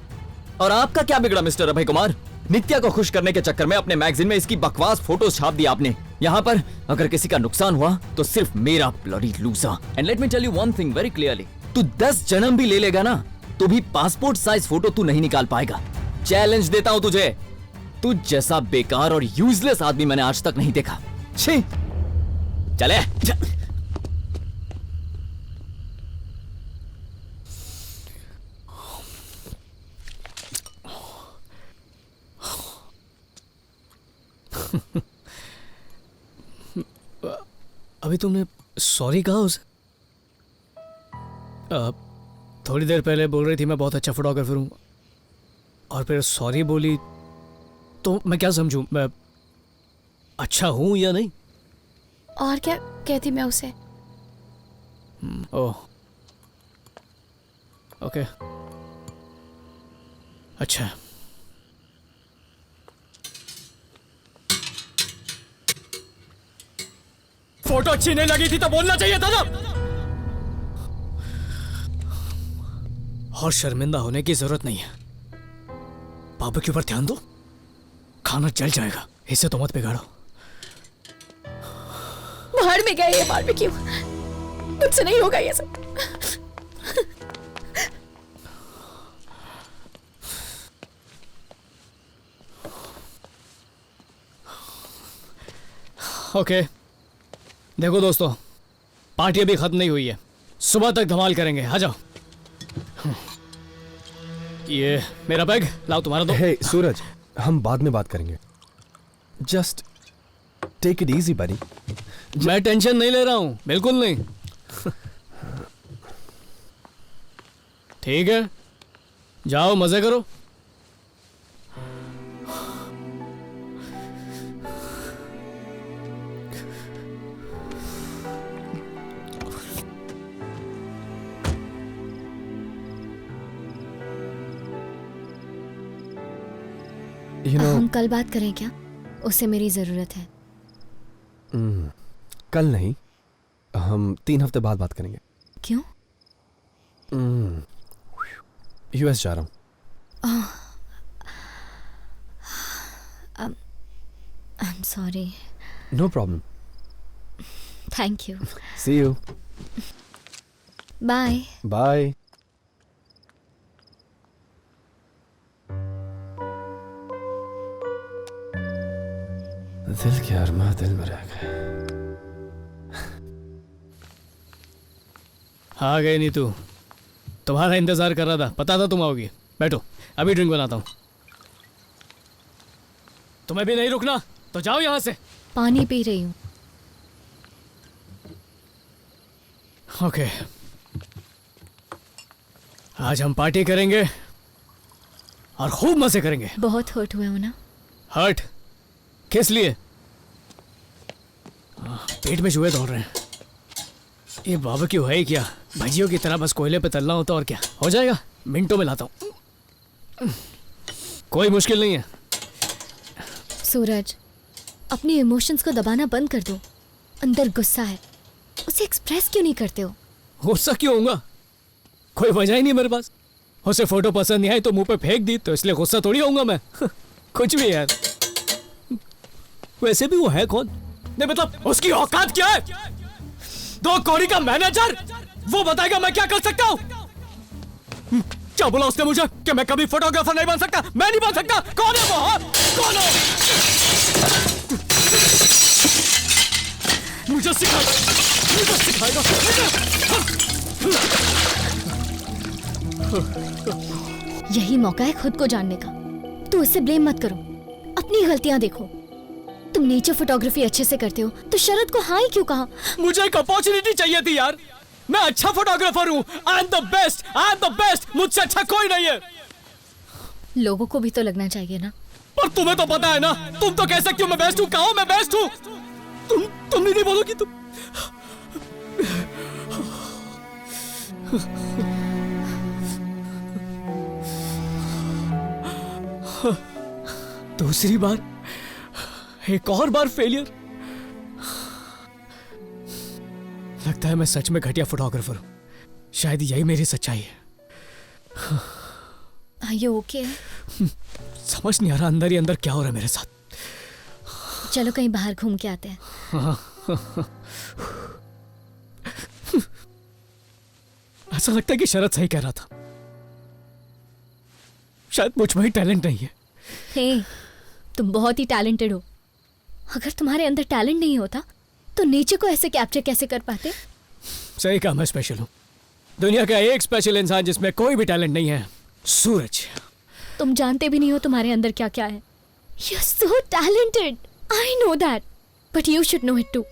और आपका क्या बिगड़ा मिस्टर अभय कुमार? नित्या को खुश करने के चक्कर में अपने मैगजीन में इसकी बकवास फोटोज छाप दी आपने। यहाँ पर अगर किसी का नुकसान हुआ तो सिर्फ मेरा, bloody loser. And let me tell you one thing very clearly, तू 10 जन्म भी ले लेगा ना तो भी पासपोर्ट साइज फोटो तू नहीं निकाल पाएगा। चैलेंज देता हूं तुझे। तू जैसा बेकार और यूजलेस आदमी मैंने आज तक नहीं देखा। छी, चले। अभी तुमने सॉरी कहा उसे? थोड़ी देर पहले बोल रही थी मैं बहुत अच्छा फोटोग्राफर हूँ, और फिर सॉरी बोली तो मैं क्या समझूं? मैं अच्छा हूँ या नहीं? और क्या कहती मैं उसे? ओह, ओके, अच्छा। फोटो अच्छी नहीं लगी थी तो बोलना चाहिए था ना। और शर्मिंदा होने की जरूरत नहीं है। बारबेक्यू पर ध्यान दो, खाना जल जाएगा, इसे तो मत बिगाड़ो। बाहर में गए ये बारबेक्यू, मुझसे नहीं होगा ये सब। ओके, देखो दोस्तों, पार्टी अभी खत्म नहीं हुई है, सुबह तक धमाल करेंगे। आ जाओ। ये मेरा बैग लाओ, तुम्हारा दो। हे सूरज, हम बाद में बात करेंगे। जस्ट टेक इट इजी बनी। मैं टेंशन नहीं ले रहा हूं, बिल्कुल नहीं। ठीक है, जाओ मजे करो। हम कल बात करें क्या? उससे मेरी जरूरत है। कल नहीं, हम 3 हफ्ते बाद बात करेंगे। क्यों? यूएस जा रहा हूँ। I am sorry. No problem. Thank you. See you. Bye. Bye. दिल के अरमा दिल में रह गए। आ गए नीतू, तुम्हारा इंतजार कर रहा था, पता था तुम आओगी। बैठो, अभी ड्रिंक बनाता हूँ। तुम्हें भी नहीं रुकना तो जाओ यहाँ से। पानी पी रही हूँ। ओके, आज हम पार्टी करेंगे और खूब मजे करेंगे। बहुत हर्ट हुए हो ना? हर्ट किस लिए? पेट में चूहे दौड़ रहे हैं। ये बारबेक्यू है क्या? भजियों की तरह बस कोयले पे तलना होता और क्या हो जाएगा। मिनटों में लाता हूँ, कोई मुश्किल नहीं है। सूरज, अपने इमोशंस को दबाना बंद कर दो। अंदर गुस्सा है, उसे एक्सप्रेस क्यों नहीं करते हो? गुस्सा क्यों होगा? कोई वजह ही नहीं मेरे पास। उसे फोटो पसंद नहीं आई तो मुंह पे फेंक दी, तो इसलिए गुस्सा थोड़ी होऊंगा मैं। कुछ भी यार। वैसे भी वो है कौन? नहीं मतलब उसकी औकात क्या है? 2 कौड़ी का मैनेजर, वो बताएगा मैं क्या कर सकता हूँ। क्या बोला उसने मुझे कि मैं कभी फोटोग्राफर नहीं बन सकता? मैं नहीं बन सकता। कौन है वो? हाँ? कौन है? मुझे सिखाएगा, मुझे सिखाएगा। यही मौका है खुद को जानने का। तो उससे ब्लेम मत करो, अपनी गलतियां देखो। तुम नेचर फोटोग्राफी अच्छे से करते हो तो शरद को हाँ ही क्यों कहा? मुझे एक अपॉर्चुनिटी चाहिए थी यार। मैं अच्छा फोटोग्राफर हूँ। I am the best, I am the best. मुझसे अच्छा कोई नहीं है। लोगों को भी तो लगना चाहिए ना। पर तुम्हें तो पता है ना, तुम तो कह सकती हो मैं बेस्ट हूँ। कहो मैं बेस्ट हूँ। तुम नहीं बोलोगी तुम। दूसरी बार, एक और बार फेलियर। लगता है मैं सच में घटिया फोटोग्राफर हूं। शायद यही मेरी सच्चाई है। Are you okay? समझ नहीं आ रहा अंदर ही अंदर क्या हो रहा है मेरे साथ। चलो कहीं बाहर घूम के आते हैं। ऐसा लगता है कि शरद सही कह रहा था। शायद मुझ में ही टैलेंट नहीं है। हे, तुम बहुत ही टैलेंटेड हो। अगर तुम्हारे अंदर टैलेंट नहीं होता तो नेचर को ऐसे कैप्चर कैसे कर पाते? सही कहा, मैं स्पेशल हूं। दुनिया का एक स्पेशल इंसान जिसमें कोई भी टैलेंट नहीं है, सूरज। तुम जानते भी नहीं हो तुम्हारे अंदर क्या क्या है। You're so talented. I know that. But you should know it too.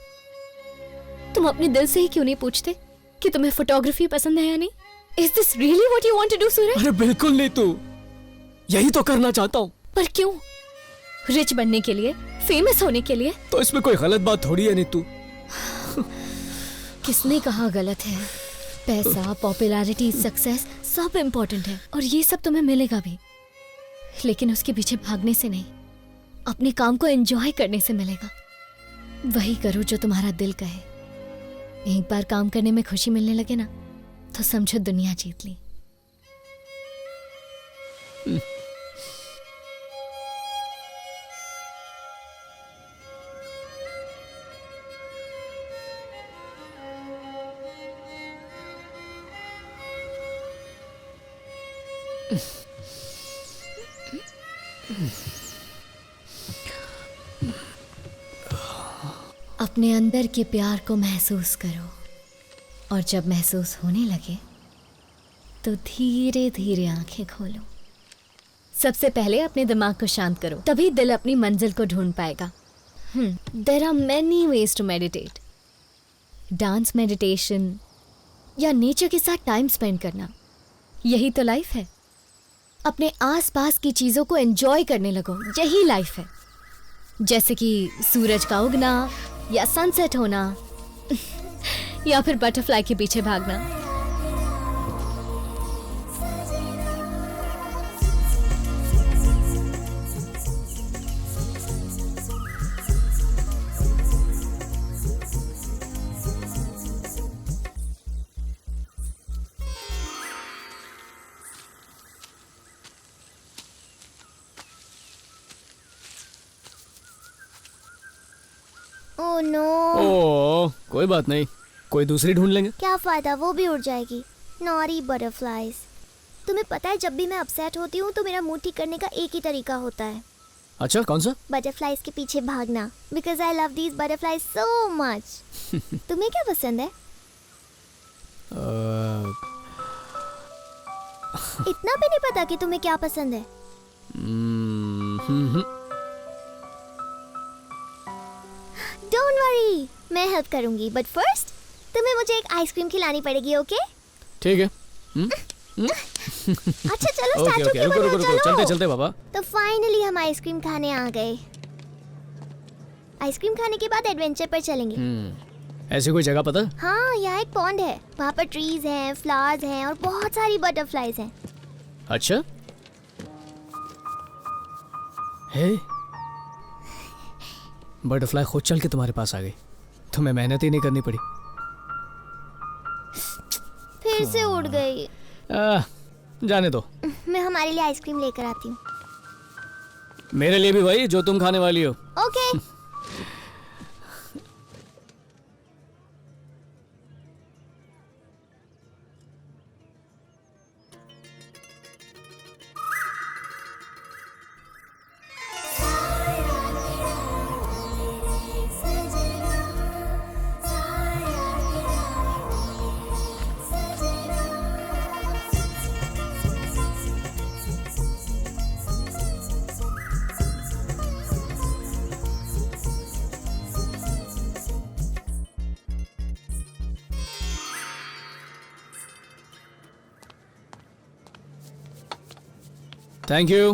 तुम अपने दिल से ही क्यों नहीं पूछते कि तुम्हें फोटोग्राफी पसंद है या नहीं? Is this really what you want to do, सूरज? अरे बिल्कुल नहीं, तू यही तो करना चाहता हूँ। पर क्यों? रिच बनने के लिए, फेमस होने के लिए? तो इसमें कोई गलत बात थोड़ी है नीतू। किसने कहा गलत है? पैसा, पॉपुलैरिटी, सक्सेस सब इम्पोर्टेंट है और ये सब तुम्हें मिलेगा भी, लेकिन उसके पीछे भागने से नहीं, अपने काम को एंजॉय करने से मिलेगा। वही करो जो तुम्हारा दिल कहे। एक बार काम करने में खुशी मिलने लगे ना तो समझो दुनिया जीत ली। अपने अंदर के प्यार को महसूस करो और जब महसूस होने लगे तो धीरे धीरे आंखें खोलो। सबसे पहले अपने दिमाग को शांत करो, तभी दिल अपनी मंजिल को ढूंढ पाएगा। There are many ways to meditate. Dance meditation या नेचर के साथ टाइम स्पेंड करना, यही तो लाइफ है. अपने आसपास की चीजों को एंजॉय करने लगो, यही लाइफ है. जैसे कि सूरज का उगना या सनसेट होना या फिर बटरफ्लाई के पीछे भागना. Oh no. ओह कोई बात नहीं, कोई दूसरी ढूंढ लेंगे. क्या फायदा, वो भी उड़ जाएगी. नॉरी बटरफ्लाइज. तुम्हें पता है जब भी मैं अपसेट होती हूँ तो मेरा मूड ठीक करने का एक ही तरीका होता है. अच्छा, कौन सा? बटरफ्लाइज के पीछे भागना. Because I love these butterflies so much. तुम्हें क्या पसंद है? इतना भी नहीं पता कि तुम्हें क्या पसंद है? डोंट वरी, मैं हेल्प करूंगी. बट फर्स्ट तुम्हें मुझे एक आइसक्रीम खिलानी पड़ेगी. ओके? ठीक है. अच्छा चलो ओके स्टैचू ओके, के रुको बगल रुको रुको, चलो. चलते चलते बाबा. तो फाइनली हम आइसक्रीम खाने आ गए. आइसक्रीम खाने के बाद एडवेंचर पर चलेंगे. ऐसी कोई जगह पता? हाँ, यहाँ एक पॉन्ड है. वहाँ पर ट्रीज हैं, फ्लावर्स हैं और बहुत सारी बटरफ्लाइज हैं. अच्छा. हे, बटरफ्लाई खुद चल के तुम्हारे पास आ गई. तुम्हें मेहनत ही नहीं करनी पड़ी. फिर से उड़ गई. जाने दो. मैं हमारे लिए आइसक्रीम लेकर आती हूँ. मेरे लिए भी वही जो तुम खाने वाली हो. ओके. Thank you.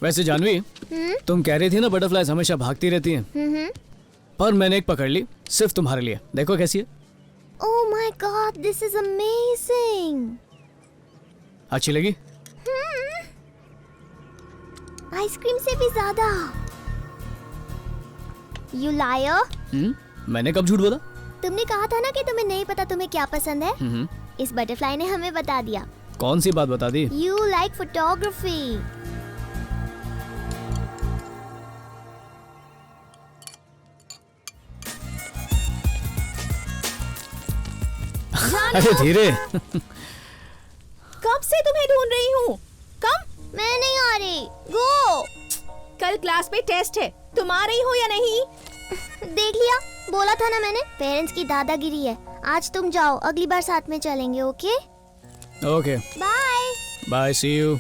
वैसे जानवी, तुम कह रही थी ना बटरफ्लाइज हमेशा भागती रहती हैं. पर मैंने एक पकड़ ली सिर्फ तुम्हारे लिए. देखो कैसी है. Oh my god, this is amazing. अच्छी लगी? आइसक्रीम से भी ज्यादा. You liar. मैंने कब झूठ बोला? तुमने कहा था ना कि तुम्हें नहीं पता तुम्हें क्या पसंद है. इस बटरफ्लाई ने हमें बता दिया. कौन सी बात बता दी? You like photography. अरे धीरे. कब से तुम्हें ढूंढ रही हूँ. कम. मैं नहीं आ रही. गो. कल क्लास में टेस्ट है, तुम आ रही हो या नहीं? देख लिया, बोला था ना मैंने. पेरेंट्स की दादागिरी है. आज तुम जाओ, अगली बार साथ में चलेंगे. Okay? Okay. Bye. Bye, see you.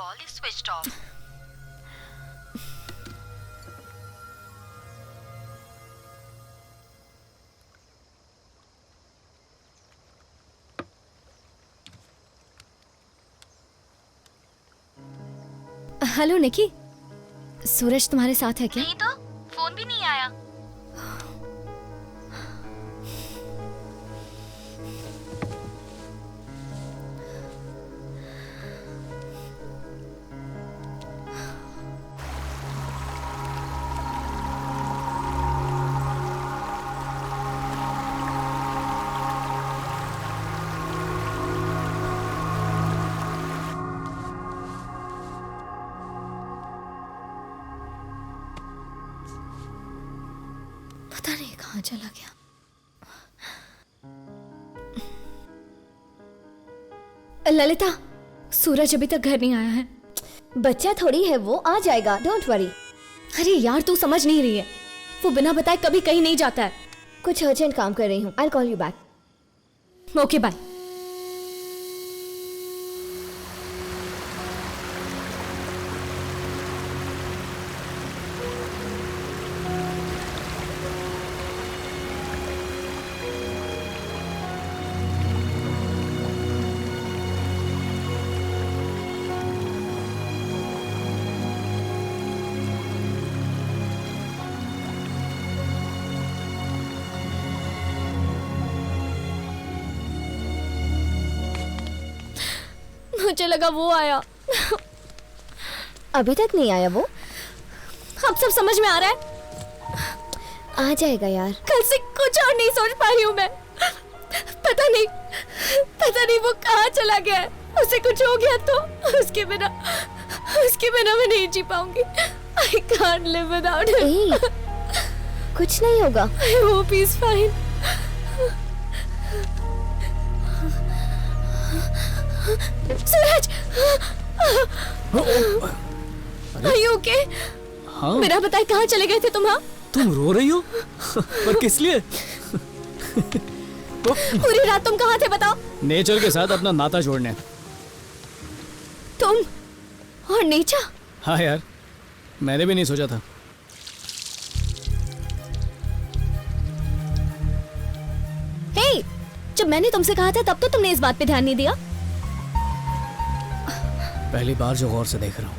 Call is switched off. Hello Niki, Suraj तुम्हारे साथ है क्या? नहीं तो फोन भी नहीं आया। पता नहीं कहाँ चला गया। ललिता, सूरज अभी तक घर नहीं आया है। बच्चा थोड़ी है वो, आ जाएगा, डोंट वरी। अरे यार तू समझ नहीं रही है, वो बिना बताए कभी कहीं नहीं जाता है। कुछ अर्जेंट काम कर रही हूँ, I call you back. Okay bye. मुझे लगा वो आया। अभी तक नहीं आया वो? अब सब समझ में आ रहा है। आ जाएगा यार। कल से कुछ और नहीं सोच पा रही हूँ मैं। पता नहीं वो कहाँ चला गया है। उसे कुछ हो गया तो उसके बिना मैं नहीं जी पाऊंगी। I can't live without him। कुछ नहीं होगा। I hope he's fine। Suraj, Are you okay? हाँ? मेरा बताए कहाँ चले गए थे तुम? हाँ, तुम रो रही हो? पर किस लिए? पूरी रात तुम कहाँ थे बताओ? नेचर के साथ अपना नाता जोड़ने। तुम और नेचर? हाँ यार, मैंने भी नहीं सोचा था। हे, जब मैंने तुमसे कहा था तब तो तुमने इस बात पे ध्यान नहीं दिया। पहली बार जो गौर से देख रहा हूँ,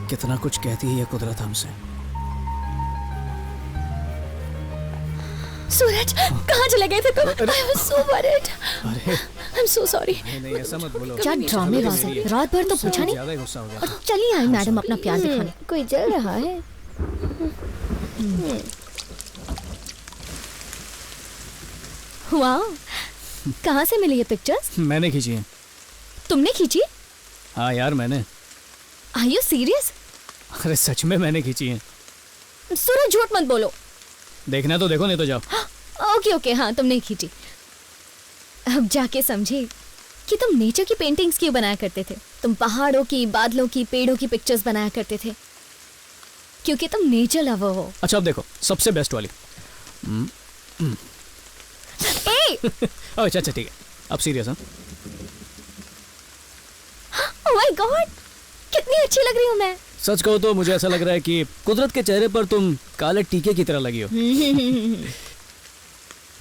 कितना कुछ कहती है ये कुदरत हमसे। सूरज, कहाँ चले गए थे तुम? I was so worried। अरे I'm so sorry। नहीं ऐसा मत बोलो। क्या ड्रामेबाज है, रात भर तो पूछा नहीं। ज्यादा ही गुस्सा हो गया। और चलिए आई मैडम अपना प्यार दिखाने। कोई जल रहा है। वाह, कहाँ से मिली ये पिक्चर्स? मैंने खींची है। तुमने खींची? हाँ यार मैंने। Are you serious? अरे सच में मैंने खींची है। सूरज झूठ मत बोलो। देखना तो देखो, नहीं तो जाओ। ओके ओके, हाँ तुमने खींची। अब जाके समझी कि तुम नेचर की पेंटिंग्स क्यों बनाया करते थे। तुम पहाड़ों की, बादलों की, पेड़ों की पिक्चर्स बनाया करते थे क्योंकि तुम नेचर लवर हो। अच्छा अब देखो सबसे बेस्ट वाली। अच्छा अच्छा ठीक है, अब सीरियस। हाँ ओह माय गॉड, कितनी अच्छी लग रही हूँ मैं। सच कहो तो मुझे ऐसा लग रहा है कि कुदरत के चेहरे पर तुम काले टीके की तरह लगी हो।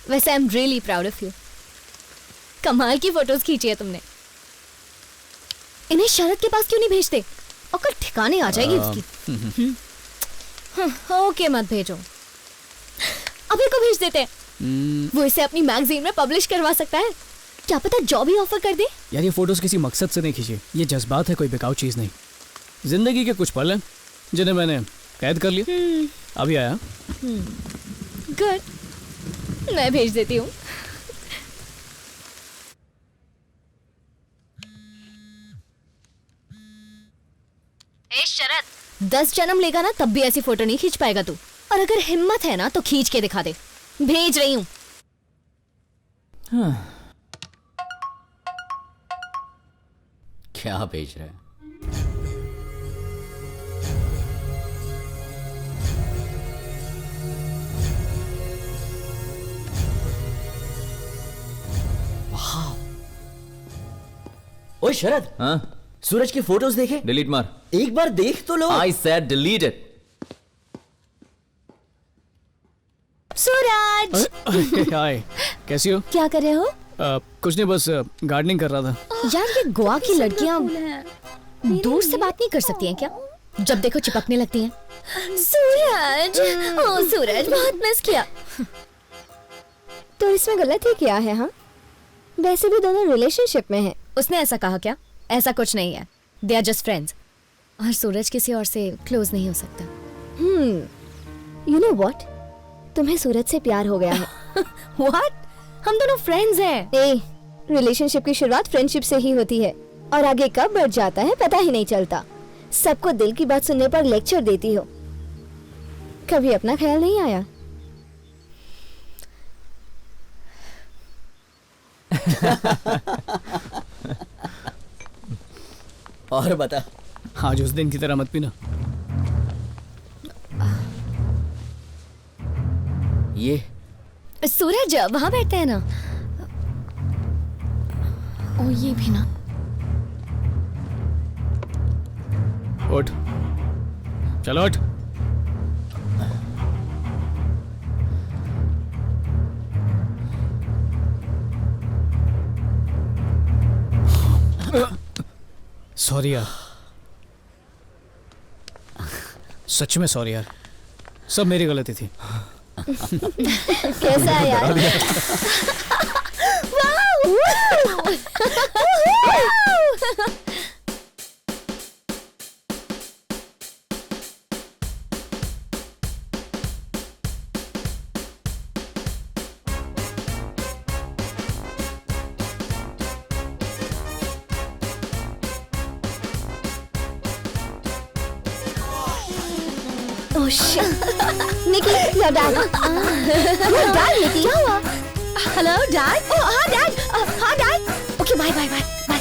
वैसे I am really proud of you. कमाल की फोटोज खींची है तुमने। इन्हें शरद के पास क्यों नहीं भेजते? अकल ठिकाने आ जाएगी उसकी। ओके मत भेजो, अभी को भेज देते हैं। वो इसे अपनी मैगजीन में पब्लिश करवा सकता है, क्या पता जॉब ही ऑफर कर दे। यार ये फोटोज किसी मकसद से नहीं खींची, ये जज्बात है, कोई बेकार चीज नहीं। जिंदगी के कुछ पल हैं जिन्हें मैंने कैद कर लिया। अभी आया। गुड, मैं भेज देती हूँ। ए शरद, 10 जन्म लेगा ना तब भी ऐसी फोटो नहीं खींच पाएगा तू। और अगर हिम्मत है ना तो खींच के दिखा दे। भेज रही हूँ। क्या भेज रहा है? ओए शरद, हाँ सूरज की फोटोज देखे? डिलीट मार। एक बार देख तो लो। I said delete it. Suraj hi, कैसी हो? क्या कर रहे हो? कुछ नहीं, बस गार्डनिंग कर रहा था। यार ये गोवा की लड़कियां दूर से बात नहीं कर सकती हैं क्या? जब देखो चिपकने लगती हैं। सूरज, ओ सूरज, बहुत मिस किया। तो इसमें गलत ही क्या है? हाँ, वैसे भी दोनों रिलेशनशिप में हैं। उसने ऐसा कहा क्या? ऐसा कुछ नहीं है, दे आर जस्ट फ्रेंड्स। और सूरज किसी और से क्लोज नहीं हो सकता। यू नो व्हाट, तुम्हें सूरज से प्यार हो गया है। व्हाट? हम दोनों फ्रेंड्स हैं। रिलेशनशिप की शुरुआत फ्रेंडशिप से ही होती है और आगे कब बढ़ जाता है पता ही नहीं चलता। सबको दिल की बात सुनने पर लेक्चर देती हो, कभी अपना ख्याल नहीं आया? और बता। आज उस दिन की तरह मत पीना। ये सूरज वहां बैठते हैं ना। ओ ये भी ना। उठ, चलो उठ। सॉरी यार, सच में सॉरी यार, सब मेरी गलती थी। कैसा है यार? Oh shit! Nikki, your dad. Your dad, Nikki. क्या हुआ? Hello, Dad. Oh, हाँ, Dad. हाँ, Dad. Okay, bye, bye, bye, bye.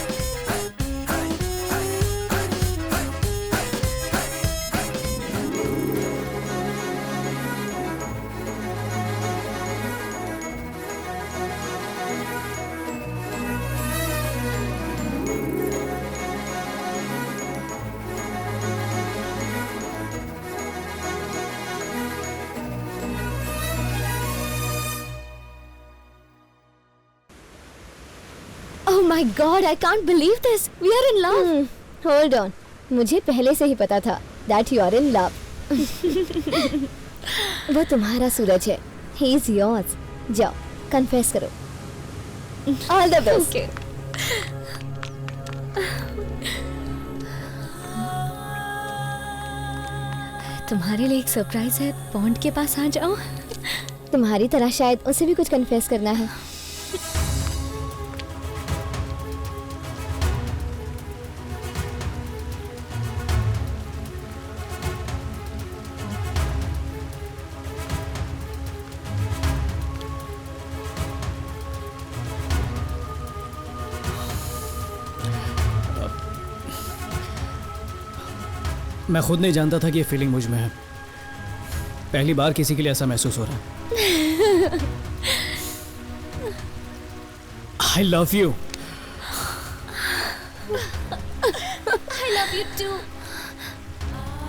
Oh my God, I can't believe this. We are in love. Hold on. मुझे पहले से ही पता था that you are in love. वो तुम्हारा सूरज है. He is yours. जाओ, confess करो. All the best. Okay. तुम्हारे लिए एक सरप्राइज है, पॉन्ड के पास आ जाओ। तुम्हारी तरह शायद उसे भी कुछ कन्फेस करना है। मैं खुद नहीं जानता था कि ये फीलिंग मुझ में है। पहली बार किसी के लिए ऐसा महसूस हो रहा है। I love you. I love you too.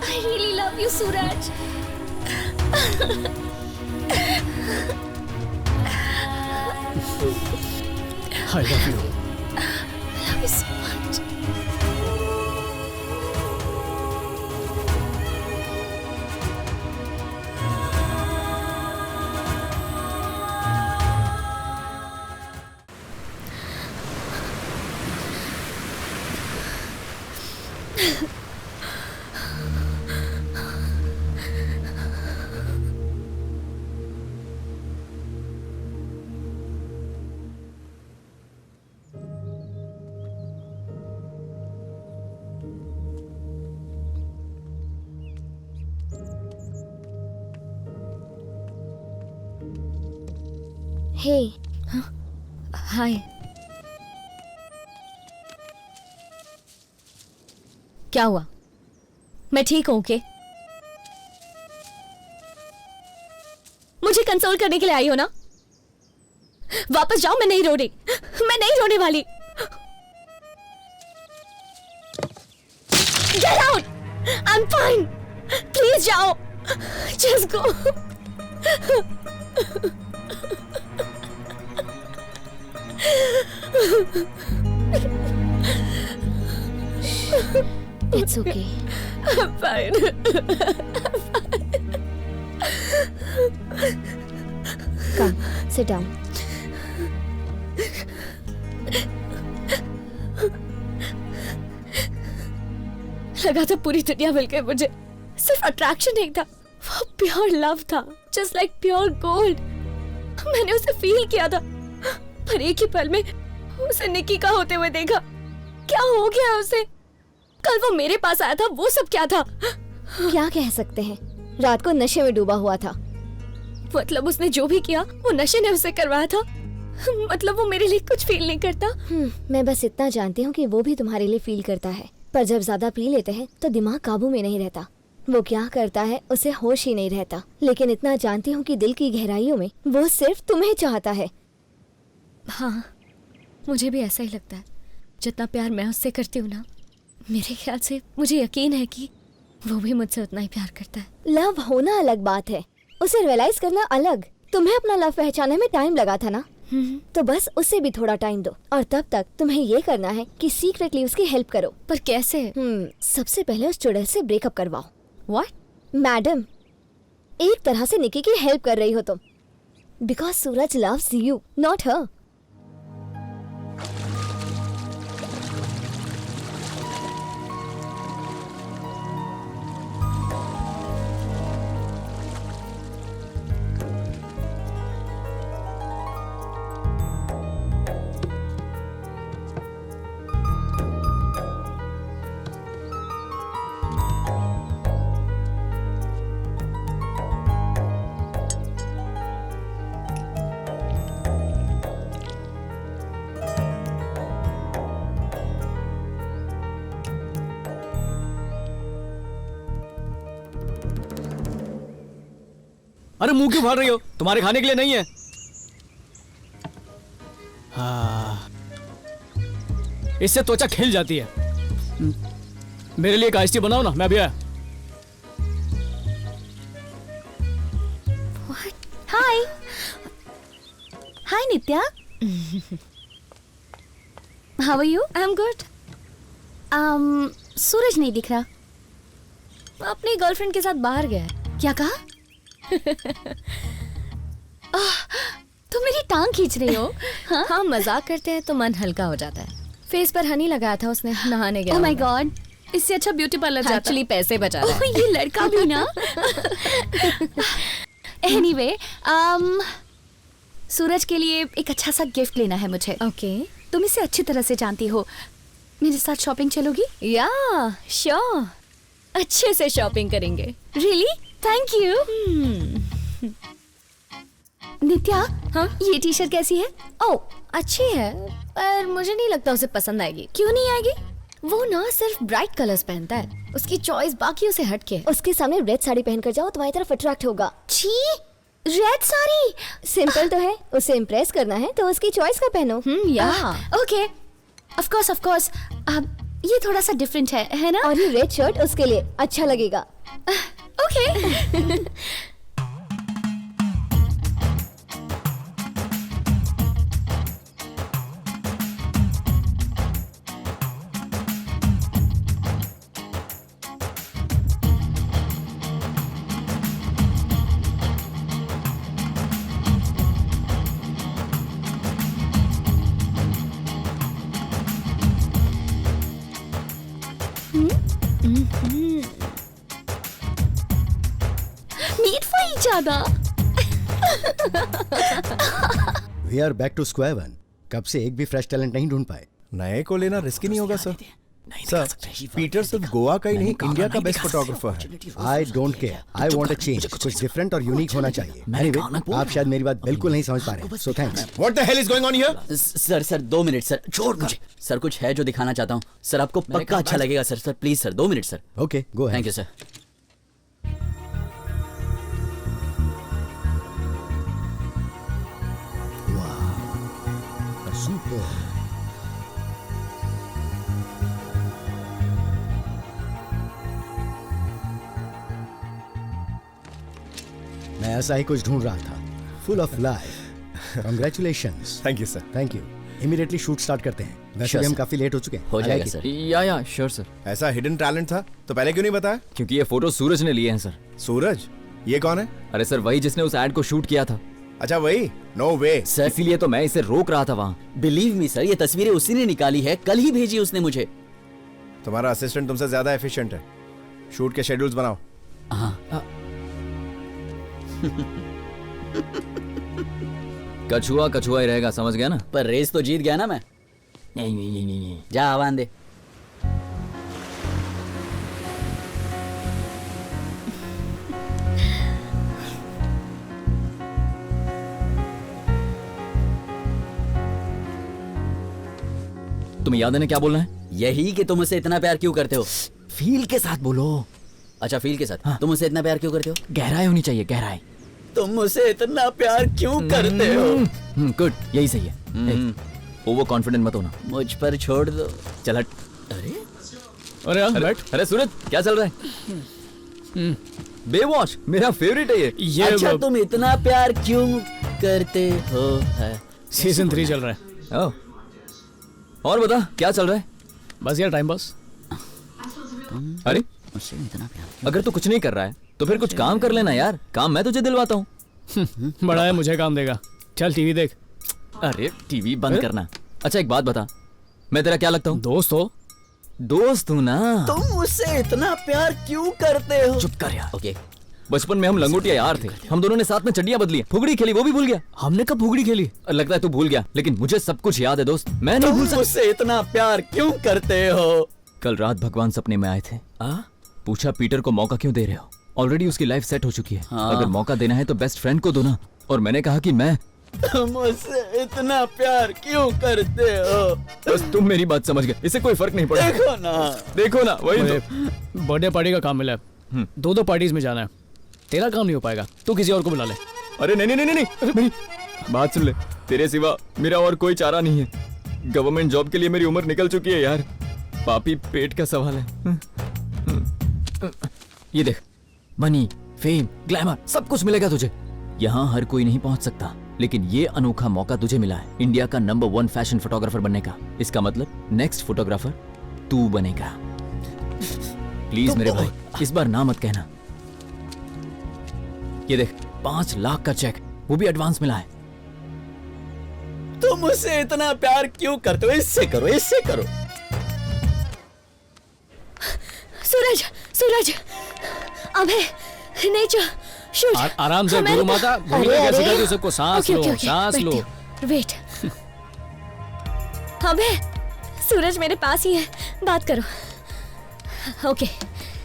I really love you, Suraj. I love you. I love you so much. Hey. हाय। क्या हुआ? मैं ठीक हूं के? मुझे कंसोल करने के लिए आई हो ना? वापस जाओ, मैं नहीं रो रही, मैं नहीं रोने वाली। फाइन प्लीज जाओ just go it's okay. Fine come sit down. लगा था पूरी दुनिया मिल गई मुझे, सिर्फ अट्रैक्शन नहीं था, वो प्योर लव था, जस्ट लाइक प्योर गोल्ड। मैंने उसे फील किया था, पर एक ही पल में उसे निकी का होते हुए देखा। क्या हो गया उसे? कल वो मेरे पास आया था, वो सब क्या था? क्या कह सकते हैं, रात को नशे में डूबा हुआ था। मतलब उसने जो भी किया वो नशे ने उसे करवाया था? मतलब वो मेरे लिए कुछ फील नहीं करता? मैं बस इतना जानती हूँ कि वो भी तुम्हारे लिए फील करता है, पर जब ज्यादा पी लेते हैं तो दिमाग काबू में नहीं रहता। वो क्या करता है उसे होश ही नहीं रहता। लेकिन इतना जानती हूँ कि दिल की गहराइयों में वो सिर्फ तुम्हें चाहता है। हाँ, मुझे भी ऐसा ही लगता है। जितना प्यार मैं उससे करती हूँ ना, मेरे ख्याल से मुझे यकीन है कि वो भी मुझसे उतना ही प्यार करता है। लव होना अलग बात है, उसे रियलाइज करना अलग। तुम्हें अपना लव पहचानने में टाइम लगा था ना, तो बस उसे भी थोड़ा टाइम दो। और तब तक तुम्हें ये करना है कि सीक्रेटली उसकी हेल्प करो। पर कैसे? सबसे पहले उस चुड़ैल से ब्रेकअप करवाओ। व्हाट? मैडम, एक तरह से निकी की हेल्प कर रही हो तुम, because Suraj loves you not her. अरे मुंह क्यों फाड़ रही हो? तुम्हारे खाने के लिए नहीं है। हाँ, इससे त्वचा खिल जाती है। मेरे लिए एक आइस टी बनाओ ना, मैं भी आया। Hi hi Nitya, how are you? I am good. Suraj नहीं दिख रहा। अपनी गर्लफ्रेंड के साथ बाहर गया है। क्या कहा? तुम मेरी टांग खींच रही हो? हाँ, मजाक करते हैं तो मन हल्का हो जाता है। फेस पर हनी लगाया था उसने, नहाने गया। ओह माय गॉड, इससे अच्छा ब्यूटी पार्लर जाता। एक्चुअली पैसे बचा रहा है। ये लड़का भी ना। एनीवे, सूरज के लिए एक अच्छा सा गिफ्ट लेना है मुझे। ओके, तुम इसे अच्छी तरह से जानती हो। मेरे साथ शॉपिंग चलोगी? या श्योर, अच्छे से शॉपिंग करेंगे। रियली? Thank you. नित्या, हाँ? ये टी शर्ट कैसी है? ओह, अच्छी है, पर मुझे नहीं लगता उसे पसंद आएगी। क्यों नहीं आएगी? वो ना सिर्फ ब्राइट कलर्स पहनता है, उसकी चॉइस बाकियों से हटके है। उसके सामने रेड साड़ी पहनकर जाओ, तुम्हारी तरफ अट्रैक्ट होगा। छी, रेड साड़ी सिंपल तो है, उसे इम्प्रेस करना है तो उसकी चॉइस का पहनो। या ओके, ऑफ कोर्स। अब ये थोड़ा सा डिफरेंट है ना? और ये रेड शर्ट उसके लिए अच्छा लगेगा। Okay. Meet for each other. We are back to square one. कब से एक भी फ्रेश टैलेंट नहीं ढूंढ पाए। नए को लेना रिस्की नहीं होगा सर? सर, पीटर सिर्फ गोवा का ही नहीं, इंडिया का बेस्ट फोटोग्राफर है। I don't care, I want a change. कुछ डिफरेंट और यूनिक होना चाहिए। एनीवे, आप शायद मेरी बात बिल्कुल नहीं समझ पा रहे, so thanks. What the hell is going on here? Sir 2 minute sir, छोड़ मुझे। सर कुछ है जो दिखाना चाहता हूँ सर, आपको पक्का अच्छा लगेगा sir. Sir please sir, 2 minute sir. Okay, go ahead. Thank you sir. Super. मैं ऐसा ही कुछ ढूंढ रहा था, full of life. Congratulations. Thank you sir. Thank you. Immediately shoot start करते हैं। वैसे भी हम काफी लेट हो चुके हैं। हो I जाएगा like it. सर। या श्योर सर। ऐसा हिडन टैलेंट था तो पहले क्यों नहीं बताया? क्योंकि ये फोटो सूरज ने लिए हैं सर। सूरज? ये कौन है? अरे सर वही जिसने उस एड को शूट किया था। अच्छा वही? नो वे। सर इसीलिए तो मैं इसे रोक रहा था वहाँ। बिलीव मी सर, ये तस्वीरें उसी ने निकाली है, कल ही भेजी उसने मुझे। तुम्हारा असिस्टेंट तुमसे ज्यादा एफिशिएंट है। शूट के शेड्यूल्स बनाओ। हाँ। कछुआ कछुआ ही रहेगा, समझ गया ना? पर रेस तो जीत गया ना मैं। नहीं। जा आवाज दे। तुम्हें याद है ना क्या बोलना है? यही कि तुम उसे इतना प्यार क्यों करते हो। फील के साथ बोलो। अच्छा फील के साथ। हाँ। तुम उसे इतना प्यार क्यों करते हो? गहराई होनी चाहिए, गहराई। तुम उसे इतना प्यार क्यों करते हो? गुड, यही सही है। ओवर कॉन्फिडेंट मत होना। मुझ पर छोड़ दो। चल हट। अरे बैठ। अरे सूरज क्या चल रहा है? बेवॉच मेरा फेवरेट है ये। अच्छा तुम इतना प्यार क्यों करते हो? सीजन 3 चल रहा है। ओह, और बता क्या चल रहा है? बस यार टाइम पास। अरे मुझसे इतना प्यार। अगर तू कुछ नहीं कर रहा है तो फिर कुछ काम कर लेना यार। काम मैं तुझे दिलवाता हूँ। बड़ा है, मुझे काम देगा। चल टीवी देख। अरे टीवी बंद करना। अच्छा एक बात बता, मैं तेरा क्या लगता हूँ? दोस्त हो। दोस्त हूँ ना। तुम मुझसे इतना प्यार क्यों करते हो? चुप कर यार। ओके, बचपन में हम लंगोटिया यार थे। हम दोनों ने साथ में चड्डियां बदली, फुगड़ी खेली, वो भी भूल गया। हमने कब फुगड़ी खेली? लगता है तू भूल गया, लेकिन मुझे सब कुछ याद है दोस्त। मैं नहीं भूल सकता। मुझसे इतना प्यार क्यों करते हो? कल रात भगवान सपने में आए थे। पूछा पीटर को मौका क्यों दे रहे हो? ऑलरेडी उसकी लाइफ सेट हो चुकी है। अगर मौका देना है तो बेस्ट फ्रेंड को दो ना। और मैंने कहा कि मैं मुझसे इतना प्यार क्यों करते हो? बस तुम मेरी बात समझ गए, इससे कोई फर्क नहीं पड़ा। देखो ना वही तो। बर्थडे पार्टी का काम मिला है। 2 पार्टीज में जाना है। तेरा काम नहीं हो पाएगा, तू किसी और को बुला ले। अरे नहीं, मेरी बात सुन ले। तेरे सिवा मेरा और कोई चारा नहीं है। गवर्नमेंट जॉब के लिए मेरी उम्र निकल चुकी है यार। पापी पेट का सवाल है। ये देख, मनी, फेम, ग्लैमर सब कुछ मिलेगा तुझे। यहाँ हर कोई नहीं पहुंच सकता, लेकिन ये अनोखा मौका तुझे मिला है इंडिया का नंबर 1 फैशन फोटोग्राफर बनने का। इसका मतलब नेक्स्ट फोटोग्राफर तू बनेगा। प्लीज मेरे भाई, इस बार ना मत कहना। ये देख, 5 लाख का चेक, वो भी एडवांस मिला है। तुम मुझसे इतना प्यार क्यों करते हो? इससे करो, इससे करो। सूरज, सूरज, अबे नेचर शूट। आराम से गुरु माता, भूल गए कैसे कहती सबको। सांस लो, सांस लो। वेट। अबे सूरज मेरे पास ही है, बात करो। ओके।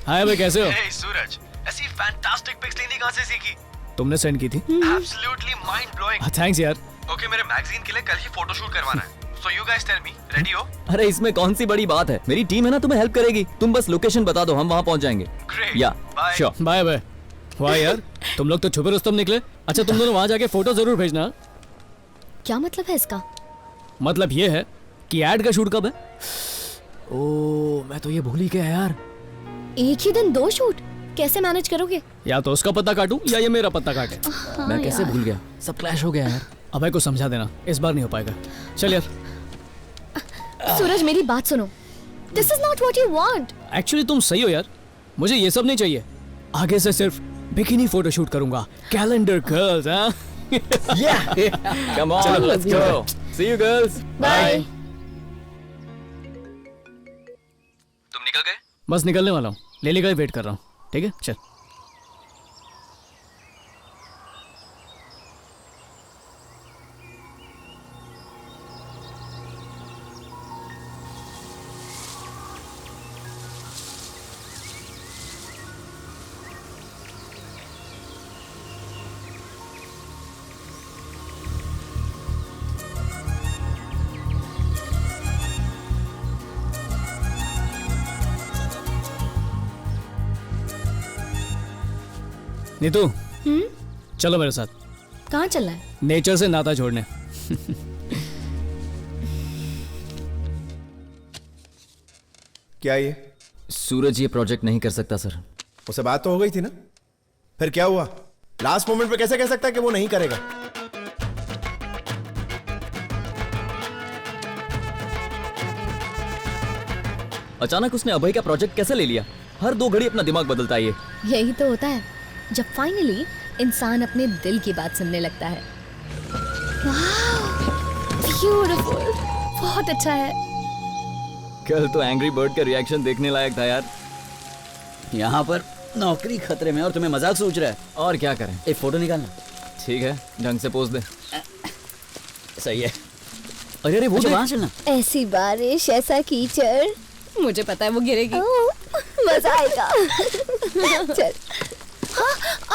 हाय भाई, कैसे हो? Hey, सूरज, ऐसी फैंटास्टिक पिक्स लेनी कहाँ से सीखी? तुमने सेंड की थी। Absolutely mind blowing. थैंक्स यार। Okay, मेरे मैगजीन के लिए कल ही फोटोशूट करवाना है। So you guys tell me, ready हो? अरे इसमें कौन सी बड़ी बात है? मेरी टीम है ना, तुम्हें हेल्प करेगी। तुम बस लोकेशन बता दो, हम वहाँ पहुँच जाएंगे। Great. या श्योर। Bye bye. वाह यार, तुम लोग तो छुपे रुस्तम निकले। अच्छा तुम दोनों वहाँ जाके फोटो जरूर भेजना। क्या मतलब है इसका? मतलब ये है कि एड का शूट कब है? ओह, मैं तो ये भूल ही गया यार। एक ही दिन 2 शूट कैसे मैनेज करोगे? या तो उसका पत्ता काटूं या ये मेरा पत्ता काटे। मैं कैसे भूल गया, सब क्लैश हो गया यार। अबे को समझा देना, इस बार नहीं हो पाएगा। चल यार। सूरज मेरी बात सुनो, this is not what you want. Actually तुम सही हो यार, मुझे ये सब नहीं चाहिए। आगे से सिर्फ बिकिनी फोटो शूट करूंगा। कैलेंडर गर्ल्स, हाँ? Come on, let's go. See you girls. Bye. तुम निकल गए? बस निकलने वाला हूँ, लेली का वेट कर रहा हूँ। ठीक है चल। नीतू, चलो मेरे साथ। कहाँ चलना है? नेचर से नाता जोड़ने। क्या ये? सूरज ये प्रोजेक्ट नहीं कर सकता सर। उससे बात तो हो गई थी ना, फिर क्या हुआ? लास्ट मोमेंट पे कैसे कह सकता है कि वो नहीं करेगा? अचानक उसने अभय का प्रोजेक्ट कैसे ले लिया? हर 2 घड़ी अपना दिमाग बदलता है ये। यही तो होता है जब फाइनली इंसान अपने दिल की बात सुनने लगता है। ब्यूटीफुल, बहुत अच्छा है। कल तो एंग्री बर्ड का रिएक्शन देखने लायक था यार। यहाँ पर नौकरी खतरे में और तुम्हें मजाक सोच रहा है। और क्या करें? एक फोटो निकालना। ठीक है, ढंग से पोज दे। सही है। अरे अरे वो वहाँ चलना। ऐसी बारिश, ऐसा कीचड़, मुझे पता है वो गिरेगी। मजा आएगा। चल।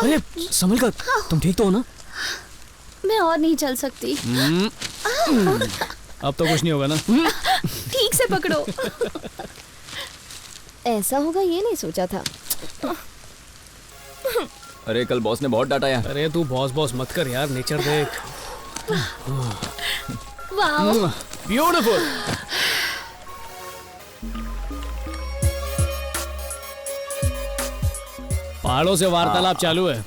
अरे संभल कर, तुम ठीक तो हो ना? मैं और नहीं चल सकती। अब तो कुछ नहीं होगा ना? ठीक से पकड़ो। ऐसा होगा ये नहीं सोचा था। अरे कल बॉस ने बहुत डांटा यार। अरे तू बॉस मत कर यार, नेचर देख। Wow, beautiful. पहाड़ों से वार्तालाप चालू है।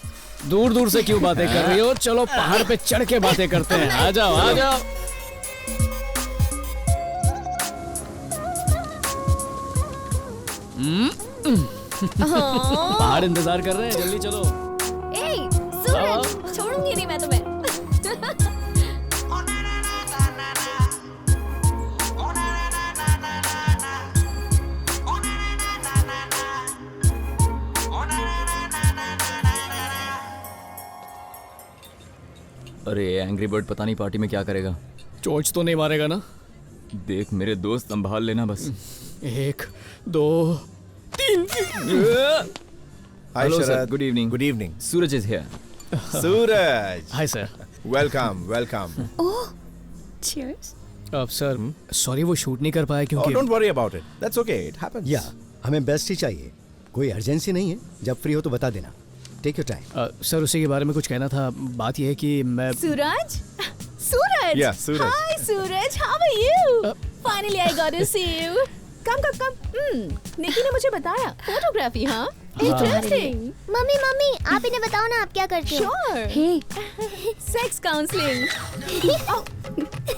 दूर दूर से क्यों बातें कर रही हो? चलो पहाड़ पे चढ़ के बातें करते हैं। आ जाओ आ जाओ। पहाड़ इंतजार कर रहे हैं, जल्दी चलो। ए, सूरज, छोड़ूंगी नहीं मैं तुम्हें। अरे एंग्री बर्ड पता नहीं पार्टी में क्या करेगा। चोच तो नहीं मारेगा ना? देख मेरे दोस्त, संभाल लेना बस। 1 2 3। Hello sir, good evening. Good evening. Suraj is here. Suraj, hi sir. Welcome welcome. Oh, cheers. अब सर सॉरी वो शूट नहीं कर पाया क्योंकि don't worry about it, that's okay, it happens. या हमें बेस्ट ही चाहिए, कोई अर्जेंसी नहीं है। जब फ्री हो तो बता देना। Take your time. सर उसी के बारे में कुछ कहना था। बात यह है कि मैं सूरज, सूरज। Yeah, Suraj. Hi, Suraj. How are you? Finally, I got to see you. Come. निकी ने मुझे बताया फोटोग्राफी। हाँ, इंटरेस्टिंग। मम्मी आप इन्हें बताओ ना आप क्या करते हो। Sure. Hey Sex counseling.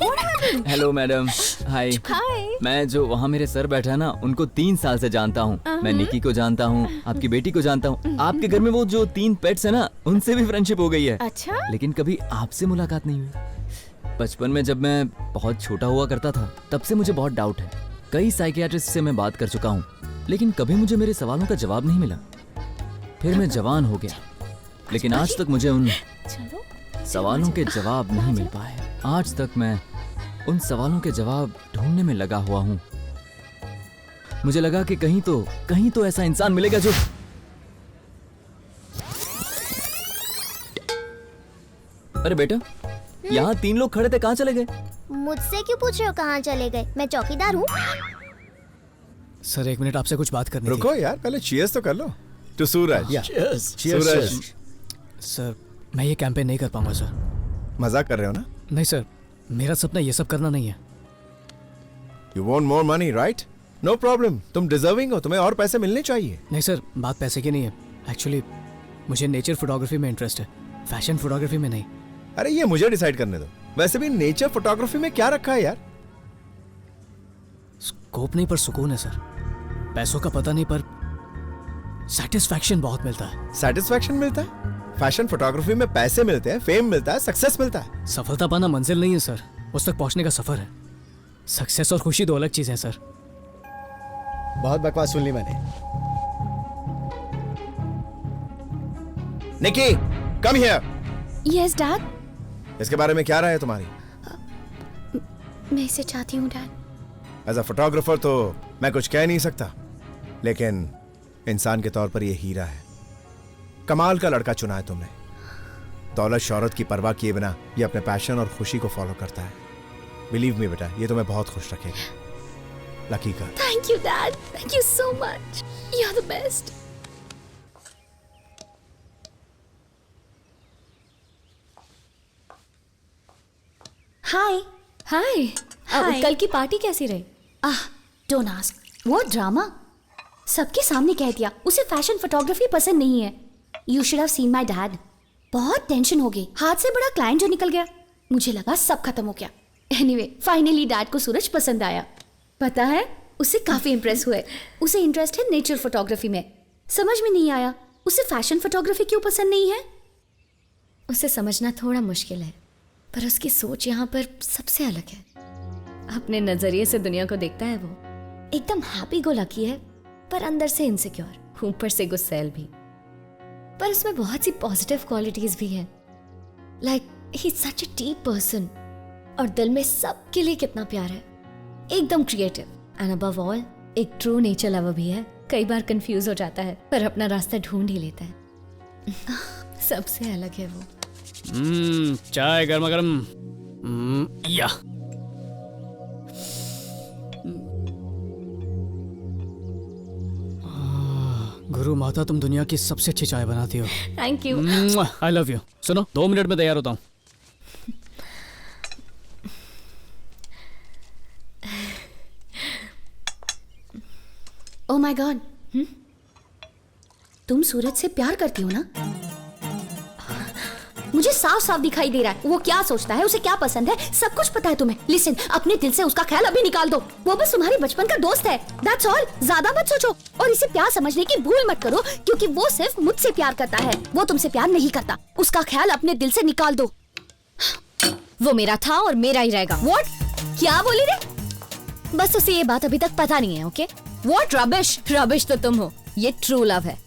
What happened? Hello madam. Hi. Hi. मैं जो वहाँ मेरे सर बैठा है ना, उनको 3 साल से जानता हूँ। मैं निकी को जानता हूँ, आपकी बेटी को जानता हूँ। आपके घर में वो जो 3 पेट्स है ना, उनसे भी फ्रेंडशिप हो गई है। अच्छा। लेकिन कभी आपसे मुलाकात नहीं हुई। बचपन में जब मैं बहुत छोटा हुआ करता था, तब से मुझे बहुत डाउट है। कई साइकियाट्रिस्ट से मैं बात कर चुका हूँ, लेकिन कभी मुझे मेरे सवालों का जवाब नहीं मिला। फिर मैं जवान हो गया, लेकिन आज तक मुझे उन सवालों के जवाब नहीं मिल पाए। आज तक मैं उन सवालों के जवाब ढूंढने में लगा हुआ हूँ। मुझे लगा कि कहीं तो ऐसा इंसान मिलेगा जो अरे बेटा, यहाँ 3 लोग खड़े थे, कहाँ चले गए? मुझसे क्यों पूछ रहे हो कहाँ चले गए? मैं चौकीदार हूँ। सर 1 मिनट आपसे कुछ बात करनी थी। रुको यार, पहले चीयर्स तो कर लो। To Suraj. सूरज। सर मैं ये कैंपेन नहीं कर पाऊंगा सर। मजाक कर रहे हो ना? नहीं सर, मेरा सपना ये सब करना नहीं है। You want more money right? No problem, तुम डिजर्विंग हो, तुम्हें और पैसे मिलने चाहिए। नहीं सर, बात पैसे की नहीं है। एक्चुअली मुझे नेचर फोटोग्राफी में इंटरेस्ट है, फैशन फोटोग्राफी में नहीं। अरे ये मुझे डिसाइड करने दो। वैसे भी नेचर फोटोग्राफी में क्या रखा है यार? स्कोप नहीं पर सुकून है सर। पैसों का पता नहीं पर सेटिस्फैक्शन बहुत मिलता है। सेटिस्फैक्शन मिलता है? फैशन फोटोग्राफी में पैसे मिलते हैं, फेम मिलता है, सक्सेस मिलता है। सफलता पाना मंजिल नहीं है सर, उस तक पहुंचने का सफर है। सक्सेस और खुशी 2 अलग चीजें हैं सर। बहुत बकवास सुन ली मैंने। निकी, कम हियर। Yes, Dad. इसके बारे में क्या राय है तुम्हारी? मैं इसे चाहती हूँ डैड। एज अ फोटोग्राफर तो मैं कुछ कह नहीं सकता, लेकिन इंसान के तौर पर ये हीरा है। कमाल का लड़का चुना है तुमने। दौलत शौहरत की परवाह किए बिना ये अपने पैशन और खुशी को फॉलो करता है। बिलीव मी बेटा, ये तुम्हें बहुत खुश रखेगा। Lucky girl. Thank you, Dad. Thank you so much. You're the best. हाय हाय। कल की पार्टी कैसी रही? Don't ask. वो ड्रामा सबके सामने कह दिया उसे फैशन फोटोग्राफी पसंद नहीं है। You should have seen my dad. बहुत टेंशन हो गई, हाथ से बड़ा क्लाइंट जो निकल गया, मुझे लगा सब खत्म हो गया। एनीवे, फाइनली डैड को सूरज पसंद आया। पता है, उससे काफी इम्प्रेस हुए। उसे इंटरेस्ट है नेचर फोटोग्राफी में। समझ में नहीं आया उसे फैशन फोटोग्राफी क्यों पसंद नहीं है। उसे समझना थोड़ा मुश्किल है, पर उसकी सोच यहाँ पर सबसे अलग है। अपने नजरिए से दुनिया को देखता है वो। एकदम हैप्पी गो लकी है, पर अंदर से इनसिक्योर, ऊपर से गुस्सैल भी। पर उसमें बहुत सी पॉजिटिव क्वालिटीज भी हैं। Like he is such a deep person, और दिल में सबके लिए कितना प्यार है। एकदम क्रिएटिव एंड अबव ऑल एक ट्रू नेचर लवर भी है। कई बार कंफ्यूज हो जाता है, पर अपना रास्ता ढूंढ ही लेता है। सबसे अलग है वो। चाय गर्मा गर्म। या गुरु माता, तुम दुनिया की सबसे अच्छी चाय बनाती हो। Thank you. I love you. सुनो, 2 मिनट में तैयार होता हूँ। ओह माय गॉड, तुम सूरज से प्यार करती हो ना? मुझे साफ साफ दिखाई दे रहा है वो क्या सोचता है, उसे क्या पसंद है, सब कुछ पता है तुम्हें। लिसन, अपने दिल से उसका ख्याल अभी निकाल दो। वो बस तुम्हारे बचपन का दोस्त है, दैट्स ऑल। ज्यादा मत सोचो और इसे प्यार समझने की भूल मत करो, क्योंकि वो सिर्फ मुझसे प्यार करता है, वो तुमसे प्यार नहीं करता। उसका ख्याल अपने दिल से निकाल दो। वो मेरा था और मेरा ही रहेगा। व्हाट? क्या बोली रे? बस उसे ये बात अभी तक पता नहीं है। ओके? What rubbish? रबिश तो तुम हो। ये ट्रू लव है।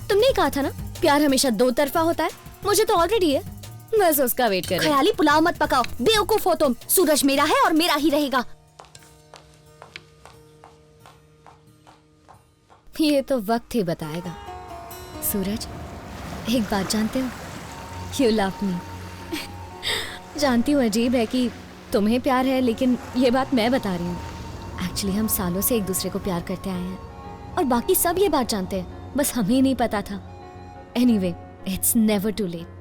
तुमने कहा था ना, प्यार हमेशा 2 तरफा होता है। मुझे तो ऑलरेडी है, बस उसका वेट कर रही हूं। ख्याली पुलाव मत पकाओ, बेवकूफ हो तुम। सूरज मेरा है और मेरा ही रहेगा। ये तो वक्त ही बताएगा। सूरज, एक बात जानते हो? You love me. जानती हूँ अजीब है कि तुम्हें प्यार है, लेकिन ये बात मैं बता रही हूँ। एक्चुअली हम सालों से एक दूसरे को प्यार करते आए हैं, और बाकी सब ये बात जानते हैं, बस हमें नहीं पता था। Anyway, it's never too late.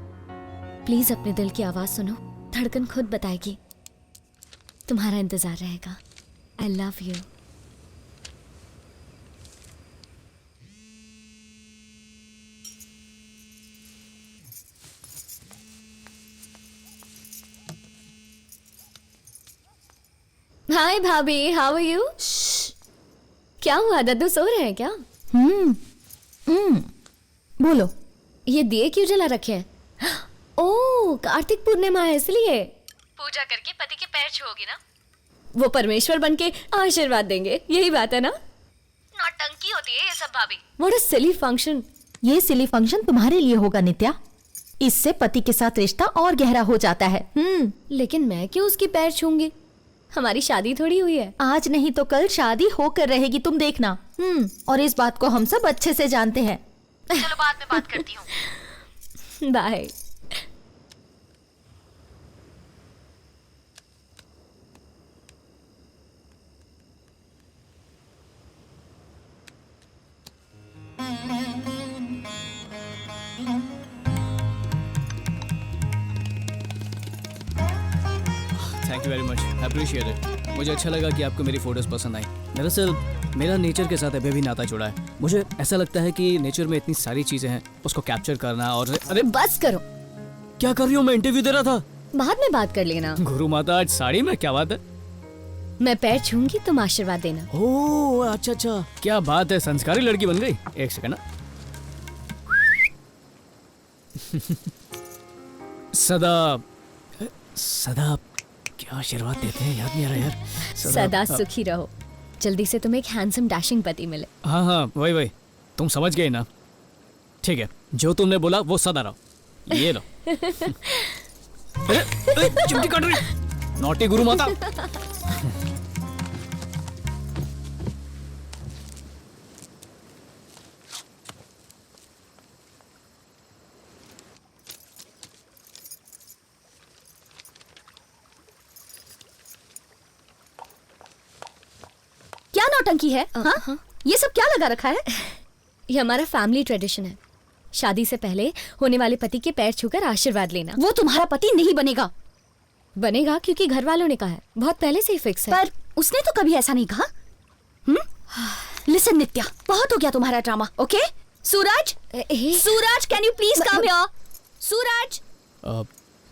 Please अपने दिल की आवाज सुनो, धड़कन खुद बताएगी। तुम्हारा इंतजार रहेगा। आई लव यू। हाय भाभी, हाउ आर यू? क्या हुआ, दद्दू सो रहे हैं क्या? बोलो, ये दिए क्यों जला रखे हैं? ओह, कार्तिक पूर्णिमा है इसलिए। पूजा करके पति के पैर छूओगी ना? वो परमेश्वर बनके आशीर्वाद देंगे, यही बात है ना? नौटंकी होती है ये सब भाभी। What a silly function. ये सिली फंक्शन तुम्हारे लिए होगा नित्या। इससे पति के साथ रिश्ता और गहरा हो जाता है। लेकिन मैं क्यों उसके पैर छूंगी? हमारी शादी थोड़ी हुई है। आज नहीं तो कल शादी होकर रहेगी, तुम देखना। और इस बात को हम सब अच्छे से जानते हैं। चलो बाद में बात करती हूँ। Bye. Thank you very much, appreciate it. मुझे अच्छा लगा कि आपको मेरी फोटोज पसंद आई। दरअसल मेरा नेचर के साथ अभी भी नाता जुड़ा है। मुझे ऐसा लगता है कि नेचर में इतनी सारी चीजें हैं, उसको कैप्चर करना। और अरे बस करो। क्या कर रही हूँ? मैं इंटरव्यू दे रहा था। बाद में बात कर लेना। गुरु माता, आज साड़ी में क्या बात है? मैं पैर छूंगी, तुम आशीर्वाद देना। ओह अच्छा अच्छा, क्या बात है, संस्कारी लड़की बन गई। एक सेकंड ना। सदा सदा क्या आशीर्वाद देते हैं, याद नहीं आ रहा यार। सदा सुखी रहो। जल्दी से तुम्हें एक हैंडसम डैशिंग पति मिले। हाँ हाँ, वही तुम समझ गए ना? ठीक है, जो तुमने बोला वो सदा रहो। ये लो। चिमटी काट रही, नॉटी गुरु माता। क्या नौटंकी है? हाँ? ये सब क्या लगा रखा है? ये हमारा फैमिली ट्रेडिशन है। शादी से पहले होने वाले पति के पैर छूकर आशीर्वाद लेना। वो तुम्हारा पति नहीं बनेगा। बनेगा क्योंकि घर वालों ने कहा है, बहुत पहले से ही फिक्स है। पर उसने तो कभी ऐसा नहीं कहा। लिसन नित्या, बहुत हो गया तुम्हारा drama. Okay? Suraj, Suraj, can you please come here? Suraj, uh,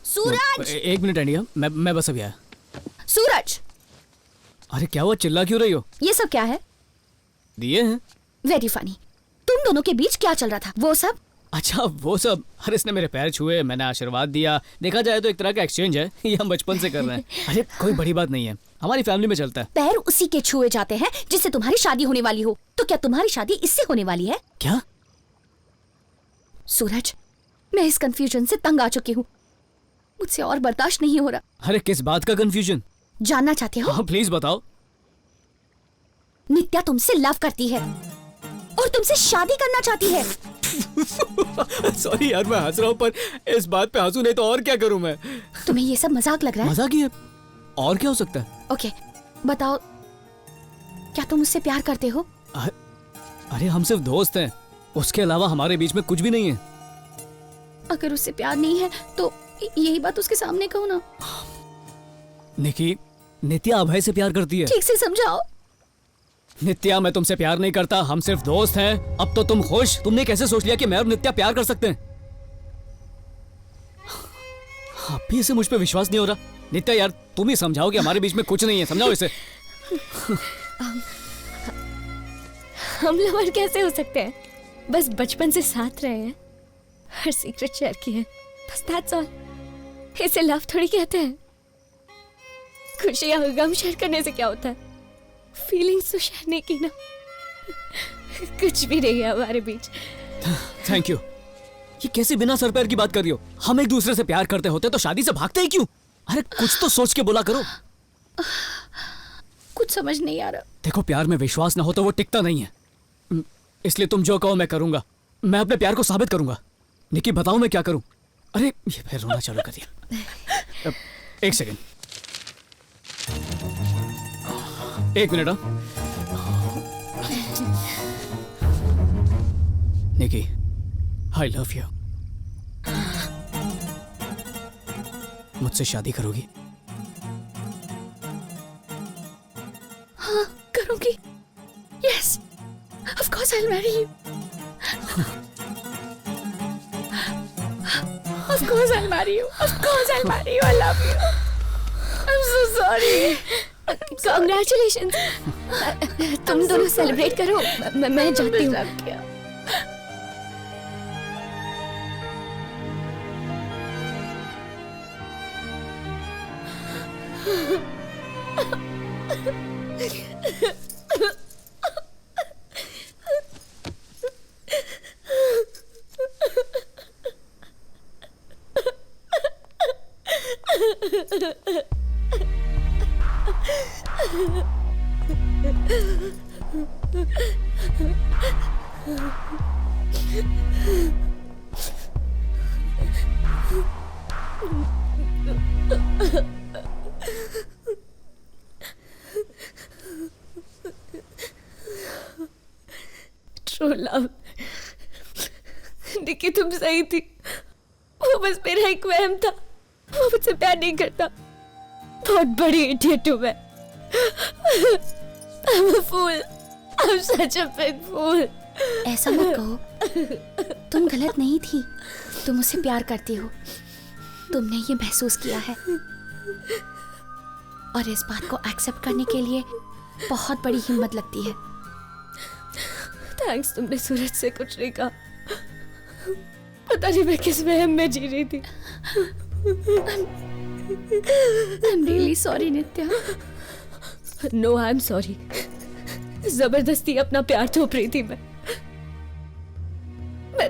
Suraj, एक मिनट इंडिया, मैं बस अभी आया। सूरज। अरे क्या हुआ, चिल्ला क्यों रही हो? ये सब क्या है? दिए हैं। Very funny. तुम दोनों के बीच क्या चल रहा था? वो सब? अच्छा वो सब, अरे इसने मेरे पैर छुए, मैंने आशीर्वाद दिया। देखा जाए तो एक तरह का एक्सचेंज है, ये हम बचपन से कर रहे हैं। अरे कोई बड़ी बात नहीं है, हमारी फैमिली में चलता है। पैर उसी के छुए जाते हैं जिससे तुम्हारी शादी होने वाली हो। तो क्या तुम्हारी शादी इससे होने वाली है? क्या? सूरज, मैं इस कंफ्यूजन से तंग आ चुकी हूँ, मुझसे और बर्दाश्त नहीं हो रहा। अरे किस बात का कंफ्यूजन? जानना चाहते हो? हाँ प्लीज बताओ। नित्या तुमसे लव करती है और तुमसे शादी करना चाहती है। सॉरी यार, मैं हंस रहा हूँ, पर इस बात पे हंसू नहीं तो और क्या करूँ मैं? तुम्हें ये सब मजाक लग रहा है? मजाक ही है, और क्या हो सकता है? ओके बताओ, क्या तुम मुझसे प्यार करते हो? अरे हम सिर्फ दोस्त हैं, उसके अलावा हमारे बीच में कुछ भी नहीं है। अगर उससे प्यार नहीं है तो यही बात उसके सामने कहो ना। निकी, नित्या अभय से प्यार करती है। ठीक से समझाओ। नित्या, मैं तुमसे प्यार नहीं करता, हम सिर्फ दोस्त हैं। अब तो तुम खुश? तुमने कैसे सोच लिया कि मैं और नित्या प्यार कर सकते हैं? अब भी इसे मुझ पे विश्वास नहीं हो रहा। नित्या यार, तुम ही समझाओ कि हमारे बीच में कुछ नहीं है, समझाओ इसे। हम लवर कैसे हो सकते हैं? बस बचपन से साथ रहे हैं, हर सीक्रेट शेयर किए हैं, बस दैट्स ऑल। इसे लव थोड़ी कहते हैं। खुशी या गम शेयर करने से क्या होता है? फीलिंग्स तो शेयर नहीं की ना। कुछ भी नहीं है हमारे बीच। Thank you. ये कैसे बिना सर पैर की बात कर रही हो? हम एक दूसरे से प्यार करते होते तो शादी से भागते ही क्यों? अरे कुछ तो सोच के बोला करो। कुछ समझ नहीं आ रहा। देखो, प्यार में विश्वास ना हो तो वो टिकता नहीं है, इसलिए तुम जो कहो मैं करूंगा। मैं अपने प्यार को साबित करूंगा। निकी बताओ मैं क्या करूं? अरे ये फिर रोना चालू कर दिया। एक सेकंड, एक minute. Nikki, I love you. मुझसे शादी करोगी? हाँ करूंगी। Yes, of course I will marry you. Of course I'll marry you. Of course I'll marry you. I love you. I'm so sorry. Congratulations. तुम दोनों सेलिब्रेट करो, मैं जाती हूँ। True love. निकी तुम सही थी, वो बस मेरा एक वहम था। वो मुझसे प्यार नहीं करता। बहुत बड़ी इडियट हूँ मैं। I'm a fool. I'm such a big fool. ऐसा मत कहो, तुम गलत नहीं थी। तुम उससे प्यार करती हो, तुमने ये महसूस किया है, और इस बात को एक्सेप्ट करने के लिए बहुत बड़ी हिम्मत लगती है। थैंक्स, तुमने सूरज से कुछ नहीं कहा। पता नहीं मैं किस वहम में जी रही थी। I'm really sorry Nitya. No, I'm sorry. जबरदस्ती अपना प्यार थोप रही थी मैं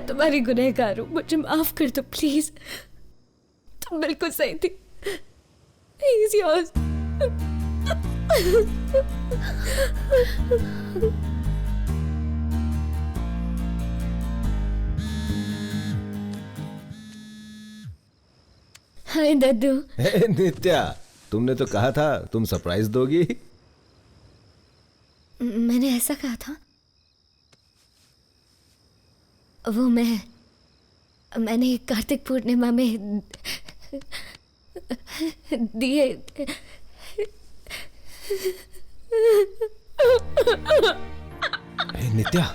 तुम्हारी गुनहगार हूँ, मुझे माफ कर दो प्लीज। तुम बिल्कुल सही थी। He's yours. हाय दद्दू। नित्या, तुमने तो कहा था तुम सरप्राइज दोगी। मैंने ऐसा कहा था? वो मैंने कार्तिक पूर्णिमा में दिए। नित्या,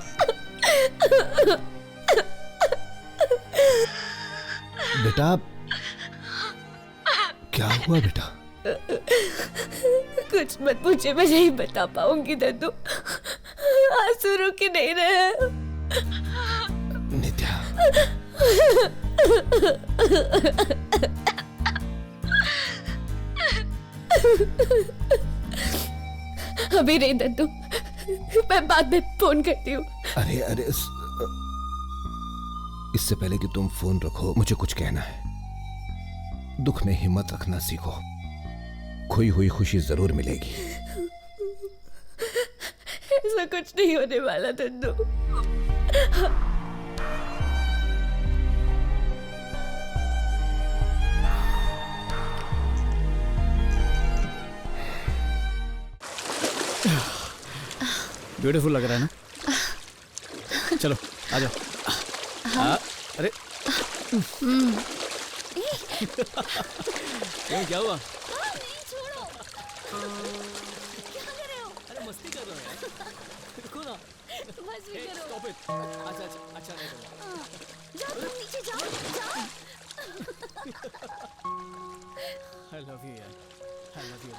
बेटा क्या हुआ बेटा? कुछ मत पूछे, मैं नहीं बता पाऊंगी दद्दू। आंसू रुक ही नहीं रहे। नित्या अभी नहीं दद्दू, मैं बाद में फोन करती हूँ। अरे अरे इससे पहले कि तुम फोन रखो, मुझे कुछ कहना है। दुख में हिम्मत रखना सीखो, खोई हुई खुशी जरूर मिलेगी। ऐसा कुछ नहीं होने वाला दद्दू। ब्यूटीफुल लग रहा है ना? चलो आ जाओ। अरे क्या हुआ? अरे मस्ती कर रहे हो यार, रुको ना। Stop it. अच्छा नहीं करो। जाओ तुम नीचे जाओ। I love you यार, I love you.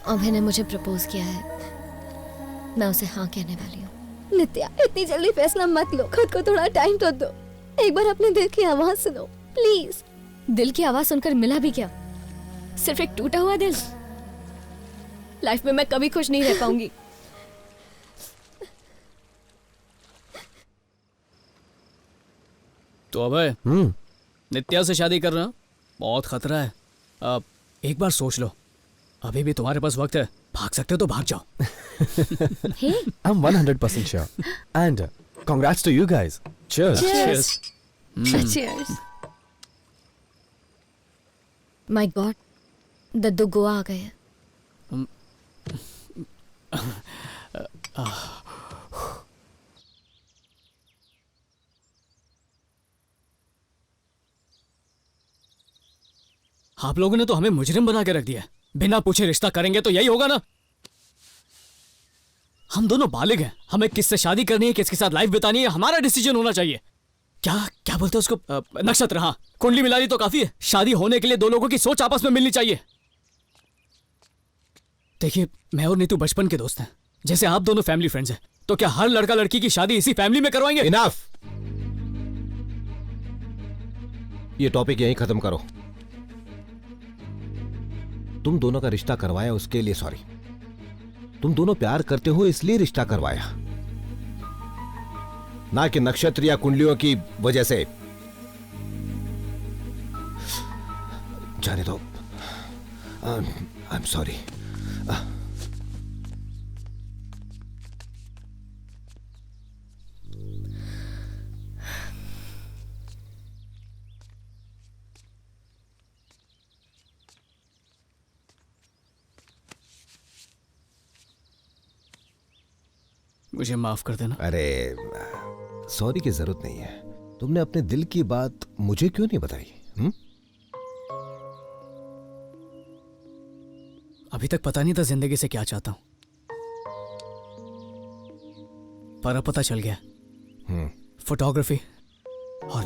अभय ने मुझे प्रपोज किया है, मैं उसे हाँ कहने वाली हूँ। नित्या, इतनी जल्दी फैसला मत लो, खुद को थोड़ा टाइम तो दो। एक बार अपने दिल की आवाज सुनो प्लीज। दिल की आवाज सुनकर मिला भी क्या? सिर्फ एक टूटा हुआ दिल। लाइफ में मैं कभी खुश नहीं रह पाऊंगी। तो अभय, नित्या से शादी कर रहा हूं, बहुत खतरा है। अब एक बार सोच लो, अभी भी तुम्हारे पास वक्त है, भाग सकते हो तो भाग जाओ। I'm 100% sure. And congrats to you guys. Cheers. Cheers. Cheers. My God, दद्दू गोवा आ गए हैं। आप लोगों ने तो हमें मुजरिम बना के रख दिया। बिना पूछे रिश्ता करेंगे तो यही होगा ना? हम दोनों बालिग हैं, हमें किससे शादी करनी है, किसके साथ लाइफ बितानी है, हमारा डिसीजन होना चाहिए। क्या क्या बोलते हैं उसको? नक्षत्र। हाँ, कुंडली मिलानी तो काफी है, शादी होने के लिए दो लोगों की सोच आपस में मिलनी चाहिए। देखिए, मैं और नीतू बचपन के दोस्त हैं, जैसे आप दोनों फैमिली फ्रेंड्स हैं, तो क्या हर लड़का लड़की की शादी इसी फैमिली में करवाएंगे? इनफ। ये टॉपिक यहीं खत्म करो। तुम दोनों का रिश्ता करवाया उसके लिए सॉरी। तुम दोनों प्यार करते हो इसलिए रिश्ता करवाया, ना कि नक्षत्र या कुंडलियों की वजह से। जाने दो। आई एम सॉरी। मुझे माफ कर देना। अरे सॉरी की जरूरत नहीं है। तुमने अपने दिल की बात मुझे क्यों नहीं बताई? अभी तक पता नहीं था जिंदगी से क्या चाहता हूं, पर अब पता चल गया। फोटोग्राफी और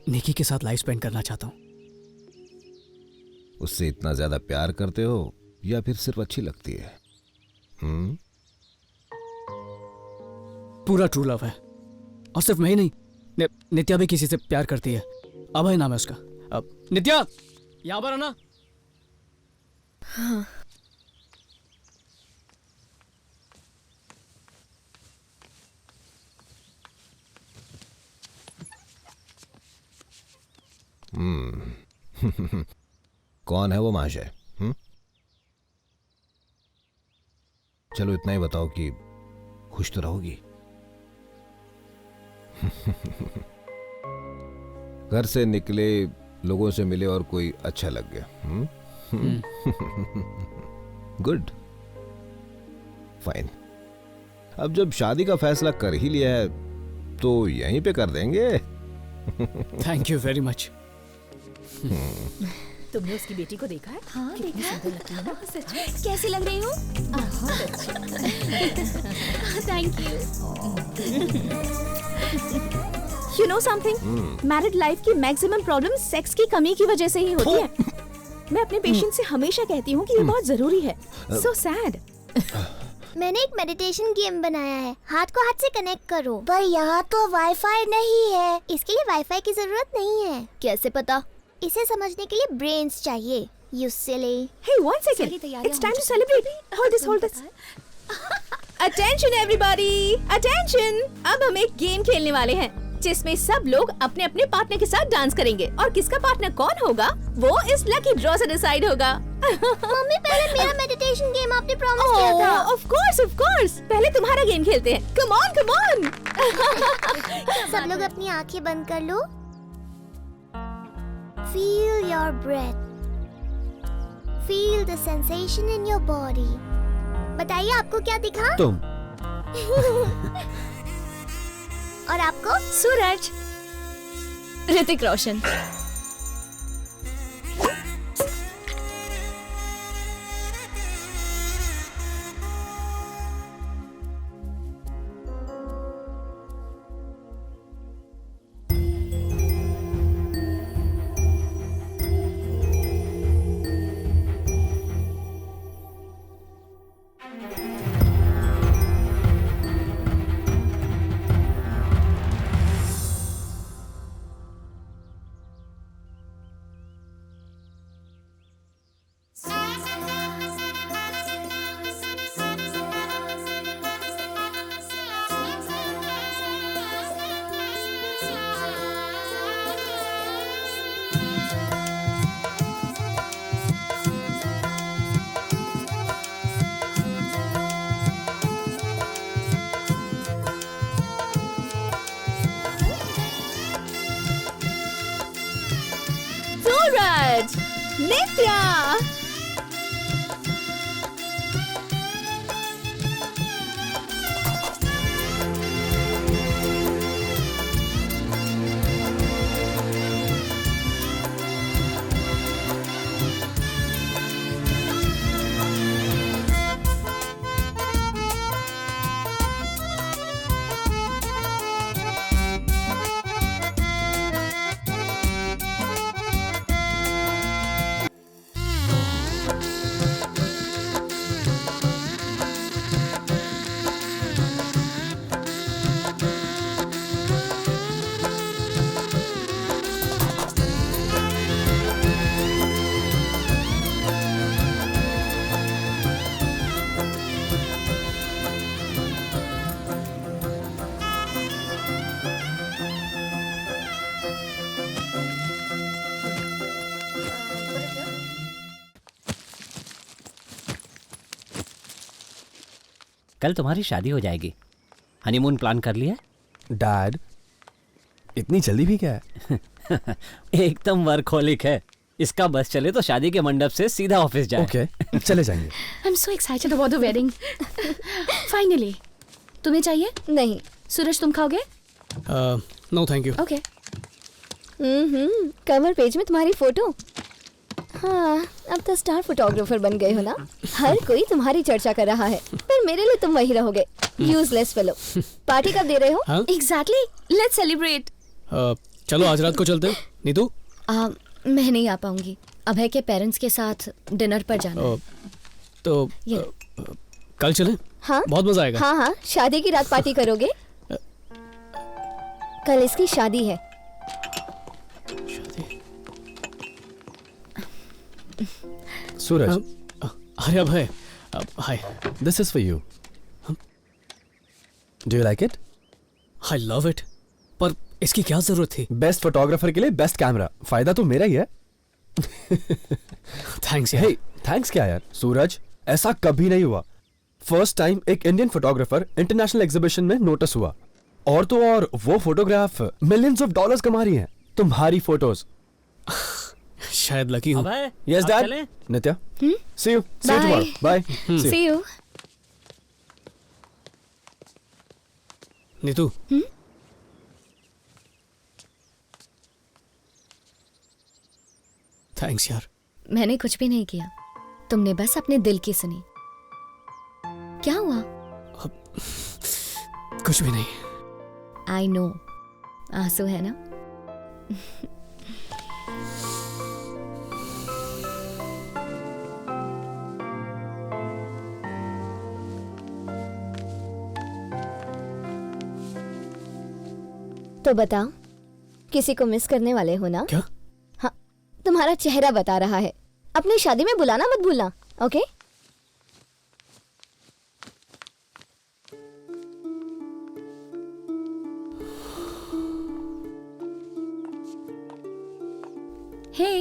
निकी के साथ लाइफ स्पेंड करना चाहता हूं। उससे इतना ज्यादा प्यार करते हो या फिर सिर्फ अच्छी लगती है? पूरा ट्रू लव है, और सिर्फ मैं ही नहीं, नित्या भी किसी से प्यार करती है। अभय नाम है उसका। अब नित्या यहां पर आना। हाँ। कौन है वो महाशय? चलो इतना ही बताओ कि खुश तो रहोगी। घर से निकले, लोगों से मिले और कोई अच्छा लग गया। Good, fine. अब जब शादी का फैसला कर ही लिया है तो यहीं पे कर देंगे। Thank you very much. तुमने उसकी बेटी को देखा है? हाँ, कितनी देखा है। सुंदर लगती है ना? सच में कैसी लग रही हूँ? बहुत अच्छी। Thank you. You know something, married life की मैक्सिमम प्रॉब्लम सेक्स की कमी की वजह से ही होती है। मैं अपने पेशेंट से हमेशा कहती हूँ कि ये बहुत जरूरी है। So sad. मैंने एक मेडिटेशन गेम बनाया है, हाथ को हाथ से कनेक्ट करो। पर यहाँ तो वाईफाई नहीं है। इसके लिए वाईफाई की जरूरत नहीं है। कैसे पता? इसे समझने के लिए ब्रेन्स चाहिए। You silly. Hey, 1 second. It's time to celebrate. Hold this. Attention everybody. Attention. अब हम एक गेम खेलने वाले हैं जिसमें सब लोग अपने अपने पार्टनर के साथ डांस करेंगे और किसका पार्टनर कौन होगा वो इस लकी ड्रॉ से डिसाइड होगा। मम्मी पहले मेरा मेडिटेशन गेम आपने प्रॉमिस किया था। Of course. पहले तुम्हारा गेम खेलते हैं। Come on. सब लोग अपनी आंखें बंद कर लो। Feel your breath. Feel the sensation in your body. बताइए आपको क्या दिखा? तुम। और आपको? सूरज। ऋतिक रोशन। सूरज, नित्या। कल तुम्हारी शादी हो जाएगी। हनीमून प्लान कर लिया? डैड, इतनी जल्दी भी क्या है? एकदम वर्कहोलिक है। इसका बस चले तो शादी के मंडप से सीधा ऑफिस जाए। ओके, चले जाएंगे। I'm so excited about the wedding. Finally. तुम्हें चाहिए? नहीं। सूरज तुम खाओगे? No thank you. Okay. Cover page में तुम्हारी फोटो। हाँ, अब तो स्टार फोटोग्राफर बन गए हो ना। हर कोई तुम्हारी चर्चा कर रहा है, पर मेरे लिए तुम वही रहोगे, यूजलेस फेलो। पार्टी कब दे रहे हो? Exactly. Let's celebrate. चलो आज रात को चलते हैं। नीतू? मैं नहीं आ पाऊंगी। अभय के पेरेंट्स के साथ डिनर पर जाना है। तो कल चलें? हाँ, बहुत मजा आएगा। हाँ, शादी की रात पार्टी करोगे? कल इसकी शादी है। सूरज। अरे अभय, हाय। This is for you. Do you like it? I love it. पर इसकी क्या जरूरत थी? बेस्ट फोटोग्राफर के लिए बेस्ट कैमरा। फायदा तो मेरा ही है। थैंक्स यार। Hey, थैंक्स क्या यार? सूरज, ऐसा कभी नहीं हुआ। फर्स्ट टाइम एक इंडियन फोटोग्राफर इंटरनेशनल एग्जीबिशन में नोटिस हुआ। और तो और वो फोटोग्राफ मिलियंस ऑफ डॉलर्स कमा रही हैं। तुम्हारी फोटोज। शायद लकी हूँ। Yes dad. Nitya, see you tomorrow. Bye. See you. Neetu. Thanks यार। मैंने कुछ भी नहीं किया, तुमने बस अपने दिल की सुनी। क्या हुआ? कुछ भी नहीं। आई नो, आंसू है ना? तो बताओ, किसी को मिस करने वाले हो ना? क्या? हाँ, तुम्हारा चेहरा बता रहा है। अपनी शादी में बुलाना मत भूलना, ओके? हे,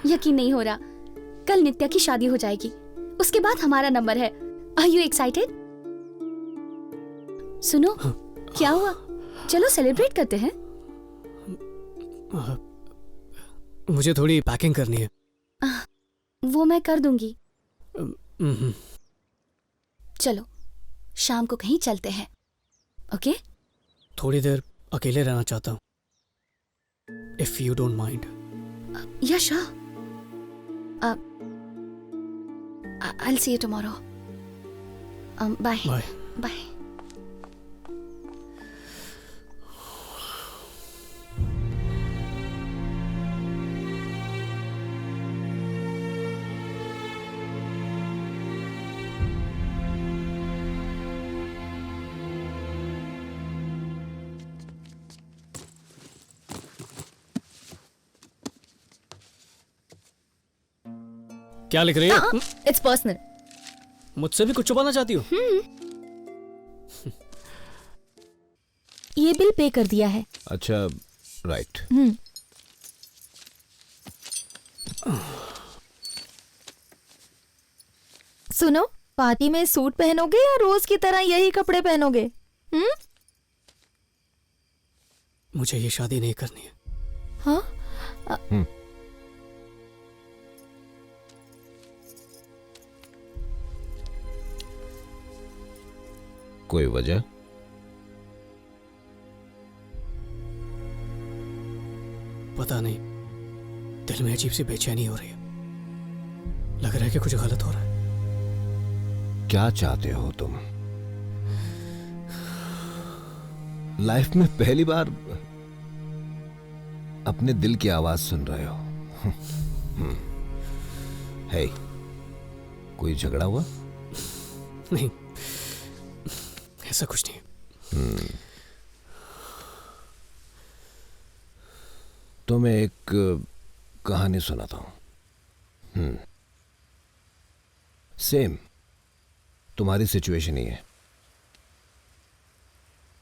यकीन नहीं हो रहा, कल नित्या की शादी हो जाएगी, उसके बाद हमारा नंबर है। Are you excited? सुनो, क्या हुआ? चलो सेलिब्रेट करते हैं। मुझे थोड़ी पैकिंग करनी है। वो मैं कर दूंगी। चलो शाम को कहीं चलते हैं, ओके? थोड़ी देर अकेले रहना चाहता हूँ, if you don't mind. Yeah, sure. I'll see you tomorrow. Bye. Bye. Bye. क्या लिख रही है? It's personal. मुझसे भी कुछ छुपाना चाहती हो? ये बिल पे कर दिया है। अच्छा, राइट। सुनो, पार्टी में सूट पहनोगे या रोज की तरह यही कपड़े पहनोगे? मुझे ये शादी नहीं करनी है। हाँ? कोई वजह? पता नहीं, दिल में अजीब सी बेचैनी हो रही है। लग रहा है कि कुछ गलत हो रहा है। क्या चाहते हो तुम? लाइफ में पहली बार अपने दिल की आवाज सुन रहे हो। है, कोई झगड़ा हुआ? नहीं, ऐसा कुछ नहीं। तो मैं एक कहानी सुनाता हूं। सेम तुम्हारी सिचुएशन ही है।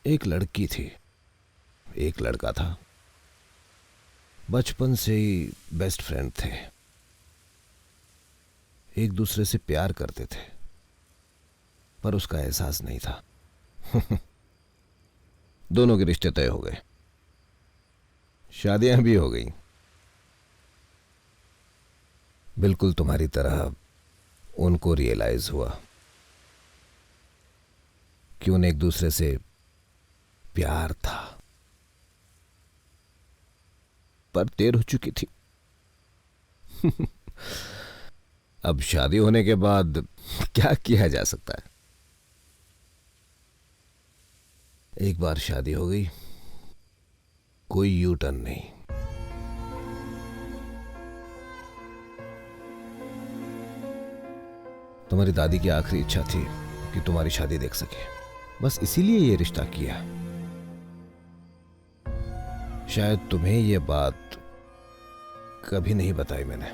एक लड़की थी, एक लड़का था, बचपन से ही बेस्ट फ्रेंड थे, एक दूसरे से प्यार करते थे, पर उसका एहसास नहीं था। दोनों के रिश्ते तय हो गए, शादियां भी हो गई। बिल्कुल तुम्हारी तरह उनको रियलाइज हुआ कि उन्हें एक दूसरे से प्यार था, पर देर हो चुकी थी। अब शादी होने के बाद क्या किया जा सकता है? एक बार शादी हो गई, कोई यू टर्न नहीं। तुम्हारी दादी की आखिरी इच्छा थी कि तुम्हारी शादी देख सके, बस इसीलिए ये रिश्ता किया। शायद तुम्हें ये बात कभी नहीं बताई मैंने।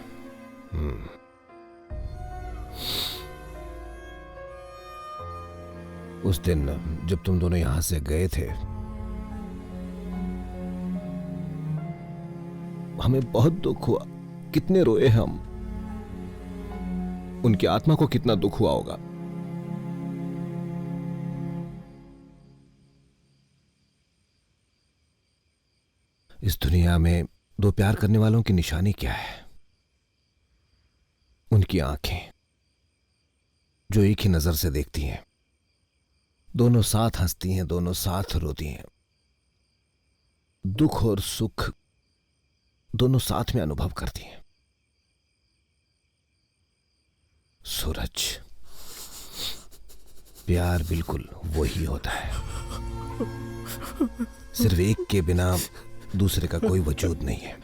उस दिन जब तुम दोनों यहां से गए थे, हमें बहुत दुख हुआ। कितने रोए हम, उनकी आत्मा को कितना दुख हुआ होगा। इस दुनिया में दो प्यार करने वालों की निशानी क्या है? उनकी आंखें जो एक ही नजर से देखती हैं, दोनों साथ हंसती हैं, दोनों साथ रोती हैं, दुख और सुख दोनों साथ में अनुभव करती हैं। सूरज, प्यार बिल्कुल वही होता है, सिर्फ एक के बिना दूसरे का कोई वजूद नहीं है।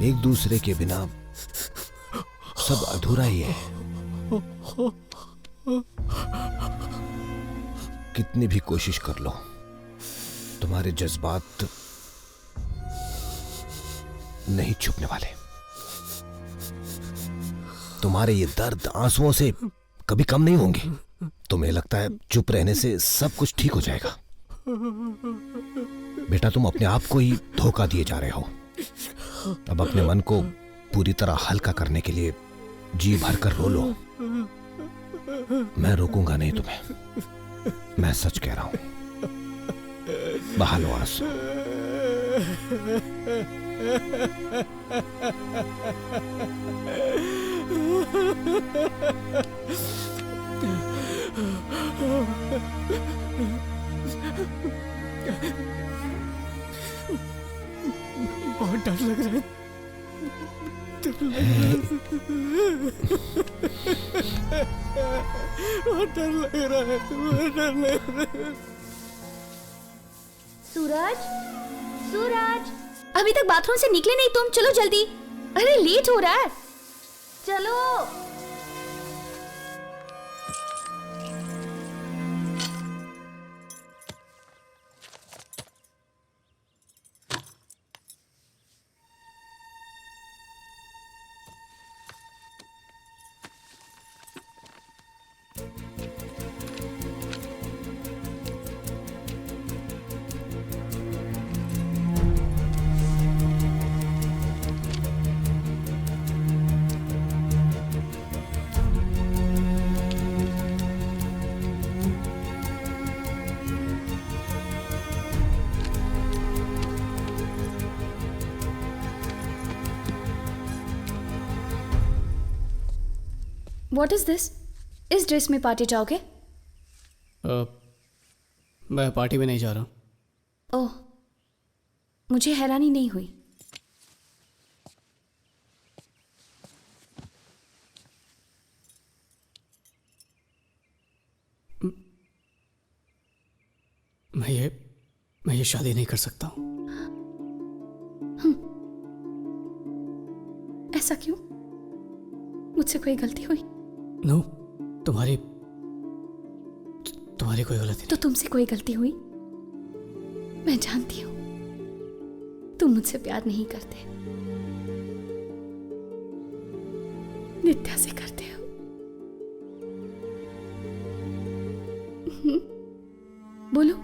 एक दूसरे के बिना सब अधूरा ही है। कितनी भी कोशिश कर लो, तुम्हारे जज्बात नहीं छुपने वाले। तुम्हारे ये दर्द आंसुओं से कभी कम नहीं होंगे। तुम्हें लगता है चुप रहने से सब कुछ ठीक हो जाएगा। बेटा, तुम अपने आप को ही धोखा दिए जा रहे हो। अब अपने मन को पूरी तरह हल्का करने के लिए जी भर कर रो लो। मैं रोकूंगा नहीं तुम्हें, मैं सच कह रहा हूं। बहा लो आंसू। बहुत डर लग रहा है। बहुत डर लग रहा है। बहुत डर लग रहा है। सूरज, सूरज, अभी तक बाथरूम से निकले नहीं तुम? चलो जल्दी, अरे लेट हो रहा है, चलो। What is this? इस ड्रेस में पार्टी जाओगे? मैं पार्टी में नहीं जा रहा हूँ। ओह, मुझे हैरानी नहीं हुई। मैं ये शादी नहीं कर सकता हूँ। ऐसा क्यों? मुझसे कोई गलती हुई? नो, तुम्हारी कोई गलती नहीं। तो तुमसे कोई गलती हुई? मैं जानती हूँ तुम मुझसे प्यार नहीं करते, नित्या से करते हो। बोलो,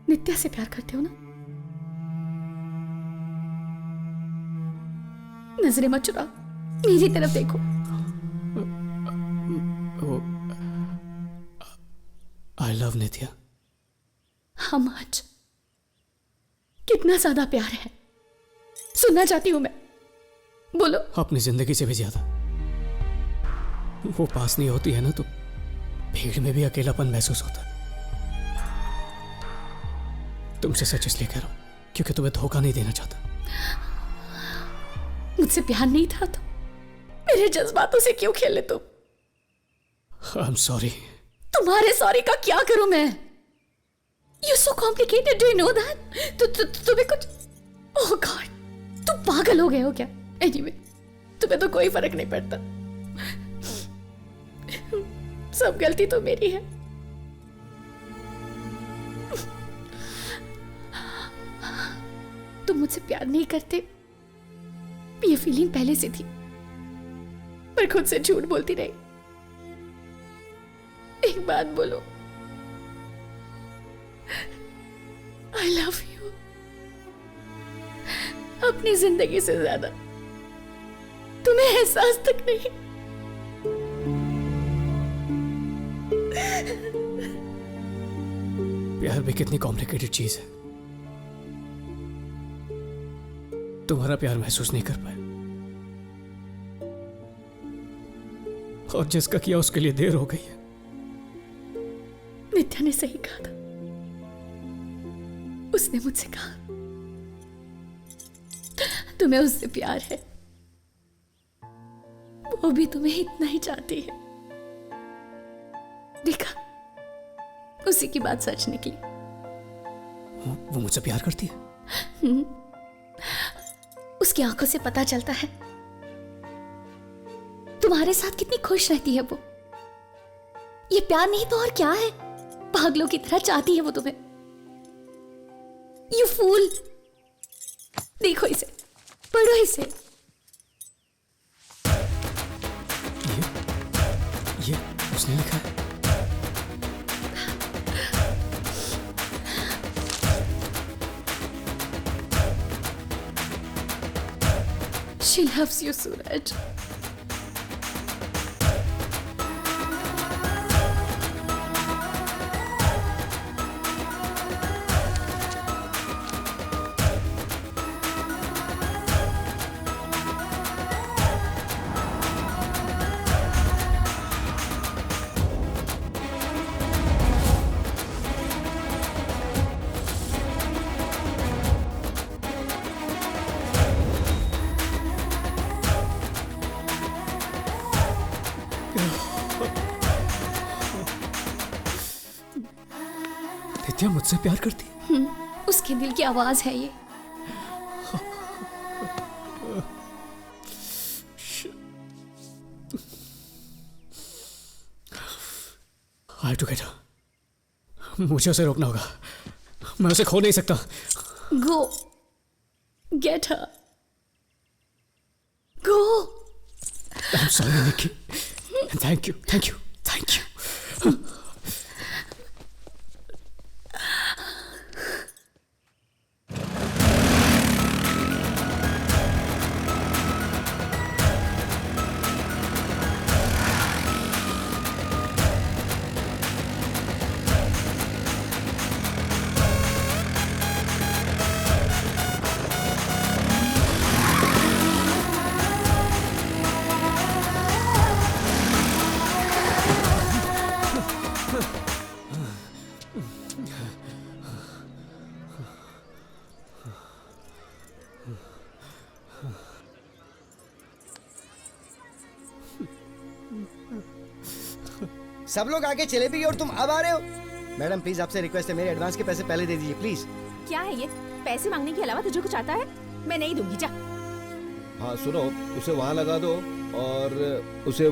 नित्या से प्यार करते हो ना? नजरें मत चुराओ, मेरी तरफ देखो। I love Nitya. How much? कितना ज्यादा प्यार है, सुनना चाहती हूं मैं। बोलो। अपनी जिंदगी से भी ज्यादा। वो पास नहीं होती है ना तो भीड़ में भी अकेलापन महसूस होता है। तुमसे सच इसलिए कह रहा हूं क्योंकि तुम्हें धोखा नहीं देना चाहता। मुझसे प्यार नहीं था तो मेरे जज्बातों से क्यों खेले तुम? I'm sorry। तुम्हारे सॉरी का क्या करूं मैं? You're so complicated, do you know that? तुम्हें कुछ, oh God, तुम पागल हो गए हो क्या? Anyway, तुम्हें तो कोई फर्क नहीं पड़ता। सब गलती तो मेरी है। तुम मुझसे प्यार नहीं करते, ये फीलिंग पहले से थी, पर खुद से झूठ बोलती रही। एक बात बोलो, I love you। अपनी जिंदगी से ज्यादा तुम्हें एहसास तक नहीं। प्यार भी कितनी कॉम्प्लिकेटेड चीज है। तुम्हारा प्यार महसूस नहीं कर पाया, और जिसका किया उसके लिए देर हो गई है। नित्या ने सही कहा था। उसने मुझसे कहा तुम्हें उससे प्यार है, वो भी तुम्हें इतना ही चाहती है। देखा, उसी की बात सच निकली। वो मुझसे प्यार करती है? उसकी आंखों से पता चलता है तुम्हारे साथ कितनी खुश रहती है वो। ये प्यार नहीं तो और क्या है? पागलों की तरह चाहती है वो तुम्हें। You fool. देखो इसे, पढ़ो इसे। ये उसने लिखा है। She loves you, Suraj. नित्या मुझसे प्यार करती है? उसके दिल की आवाज है ये। I have to get her. मुझे उसे रोकना होगा। मैं उसे खो नहीं सकता। Go. Get her. Go. I'm sorry, Nikki. Thank you. Thank you. Thank you. सब लोग आगे चले भी और तुम अब आ रहे हो। मैडम प्लीज आपसे रिक्वेस्ट है, मेरे एडवांस के पैसे पहले दे दीजिए प्लीज। क्या है ये? पैसे मांगने के अलावा तुझे कुछ आता है? मैं नहीं दूंगी, जा। हाँ सुनो, उसे वहां लगा दो और उसे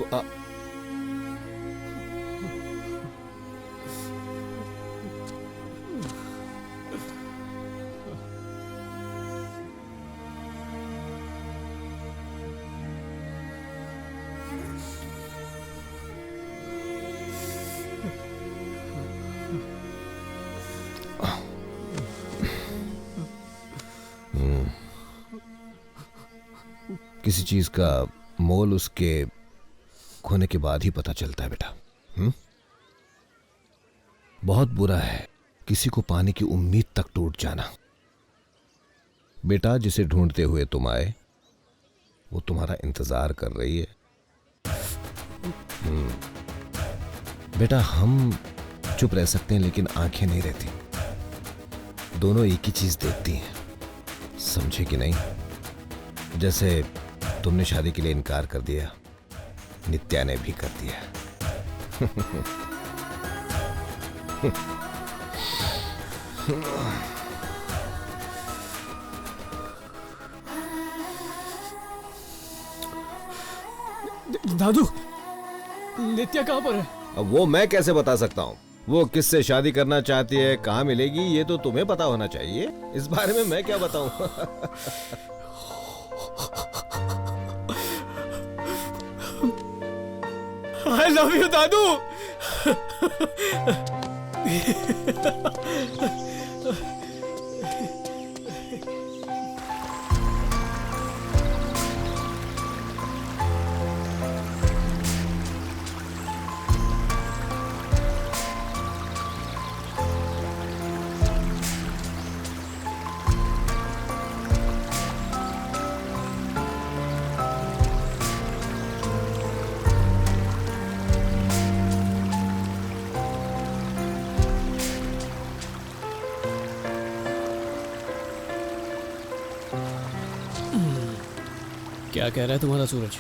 किसी चीज का मोल उसके खोने के बाद ही पता चलता है बेटा। बहुत बुरा है किसी को पाने की उम्मीद तक टूट जाना। बेटा, जिसे ढूंढते हुए तुम आए वो तुम्हारा इंतजार कर रही है। बेटा, हम चुप रह सकते हैं लेकिन आंखें नहीं रहती। दोनों एक ही चीज देखती हैं, समझे कि नहीं? जैसे तुमने शादी के लिए इनकार कर दिया, नित्या ने भी कर दिया। दादू, नित्या कहाँ पर है? अब वो मैं कैसे बता सकता हूँ? वो किससे शादी करना चाहती है, कहाँ मिलेगी, ये तो तुम्हें पता होना चाहिए। इस बारे में मैं क्या बताऊं? I love you, दादू। क्या कह रहा है तुम्हारा सूरज?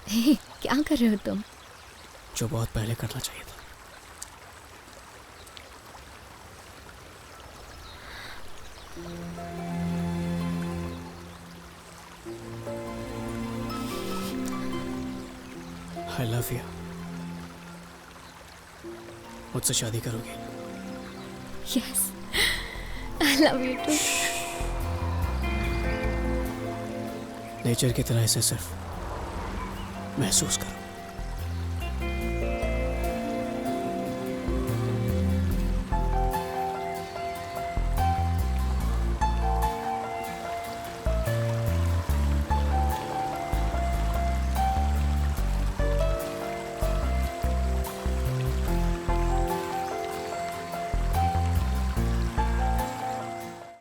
हे, क्या कर रहे हो तुम? जो बहुत पहले करना चाहिए था। I love you. मुझसे शादी करोगे? Yes, I love you too. Nature की तरह इसे सिर्फ महसूस कर।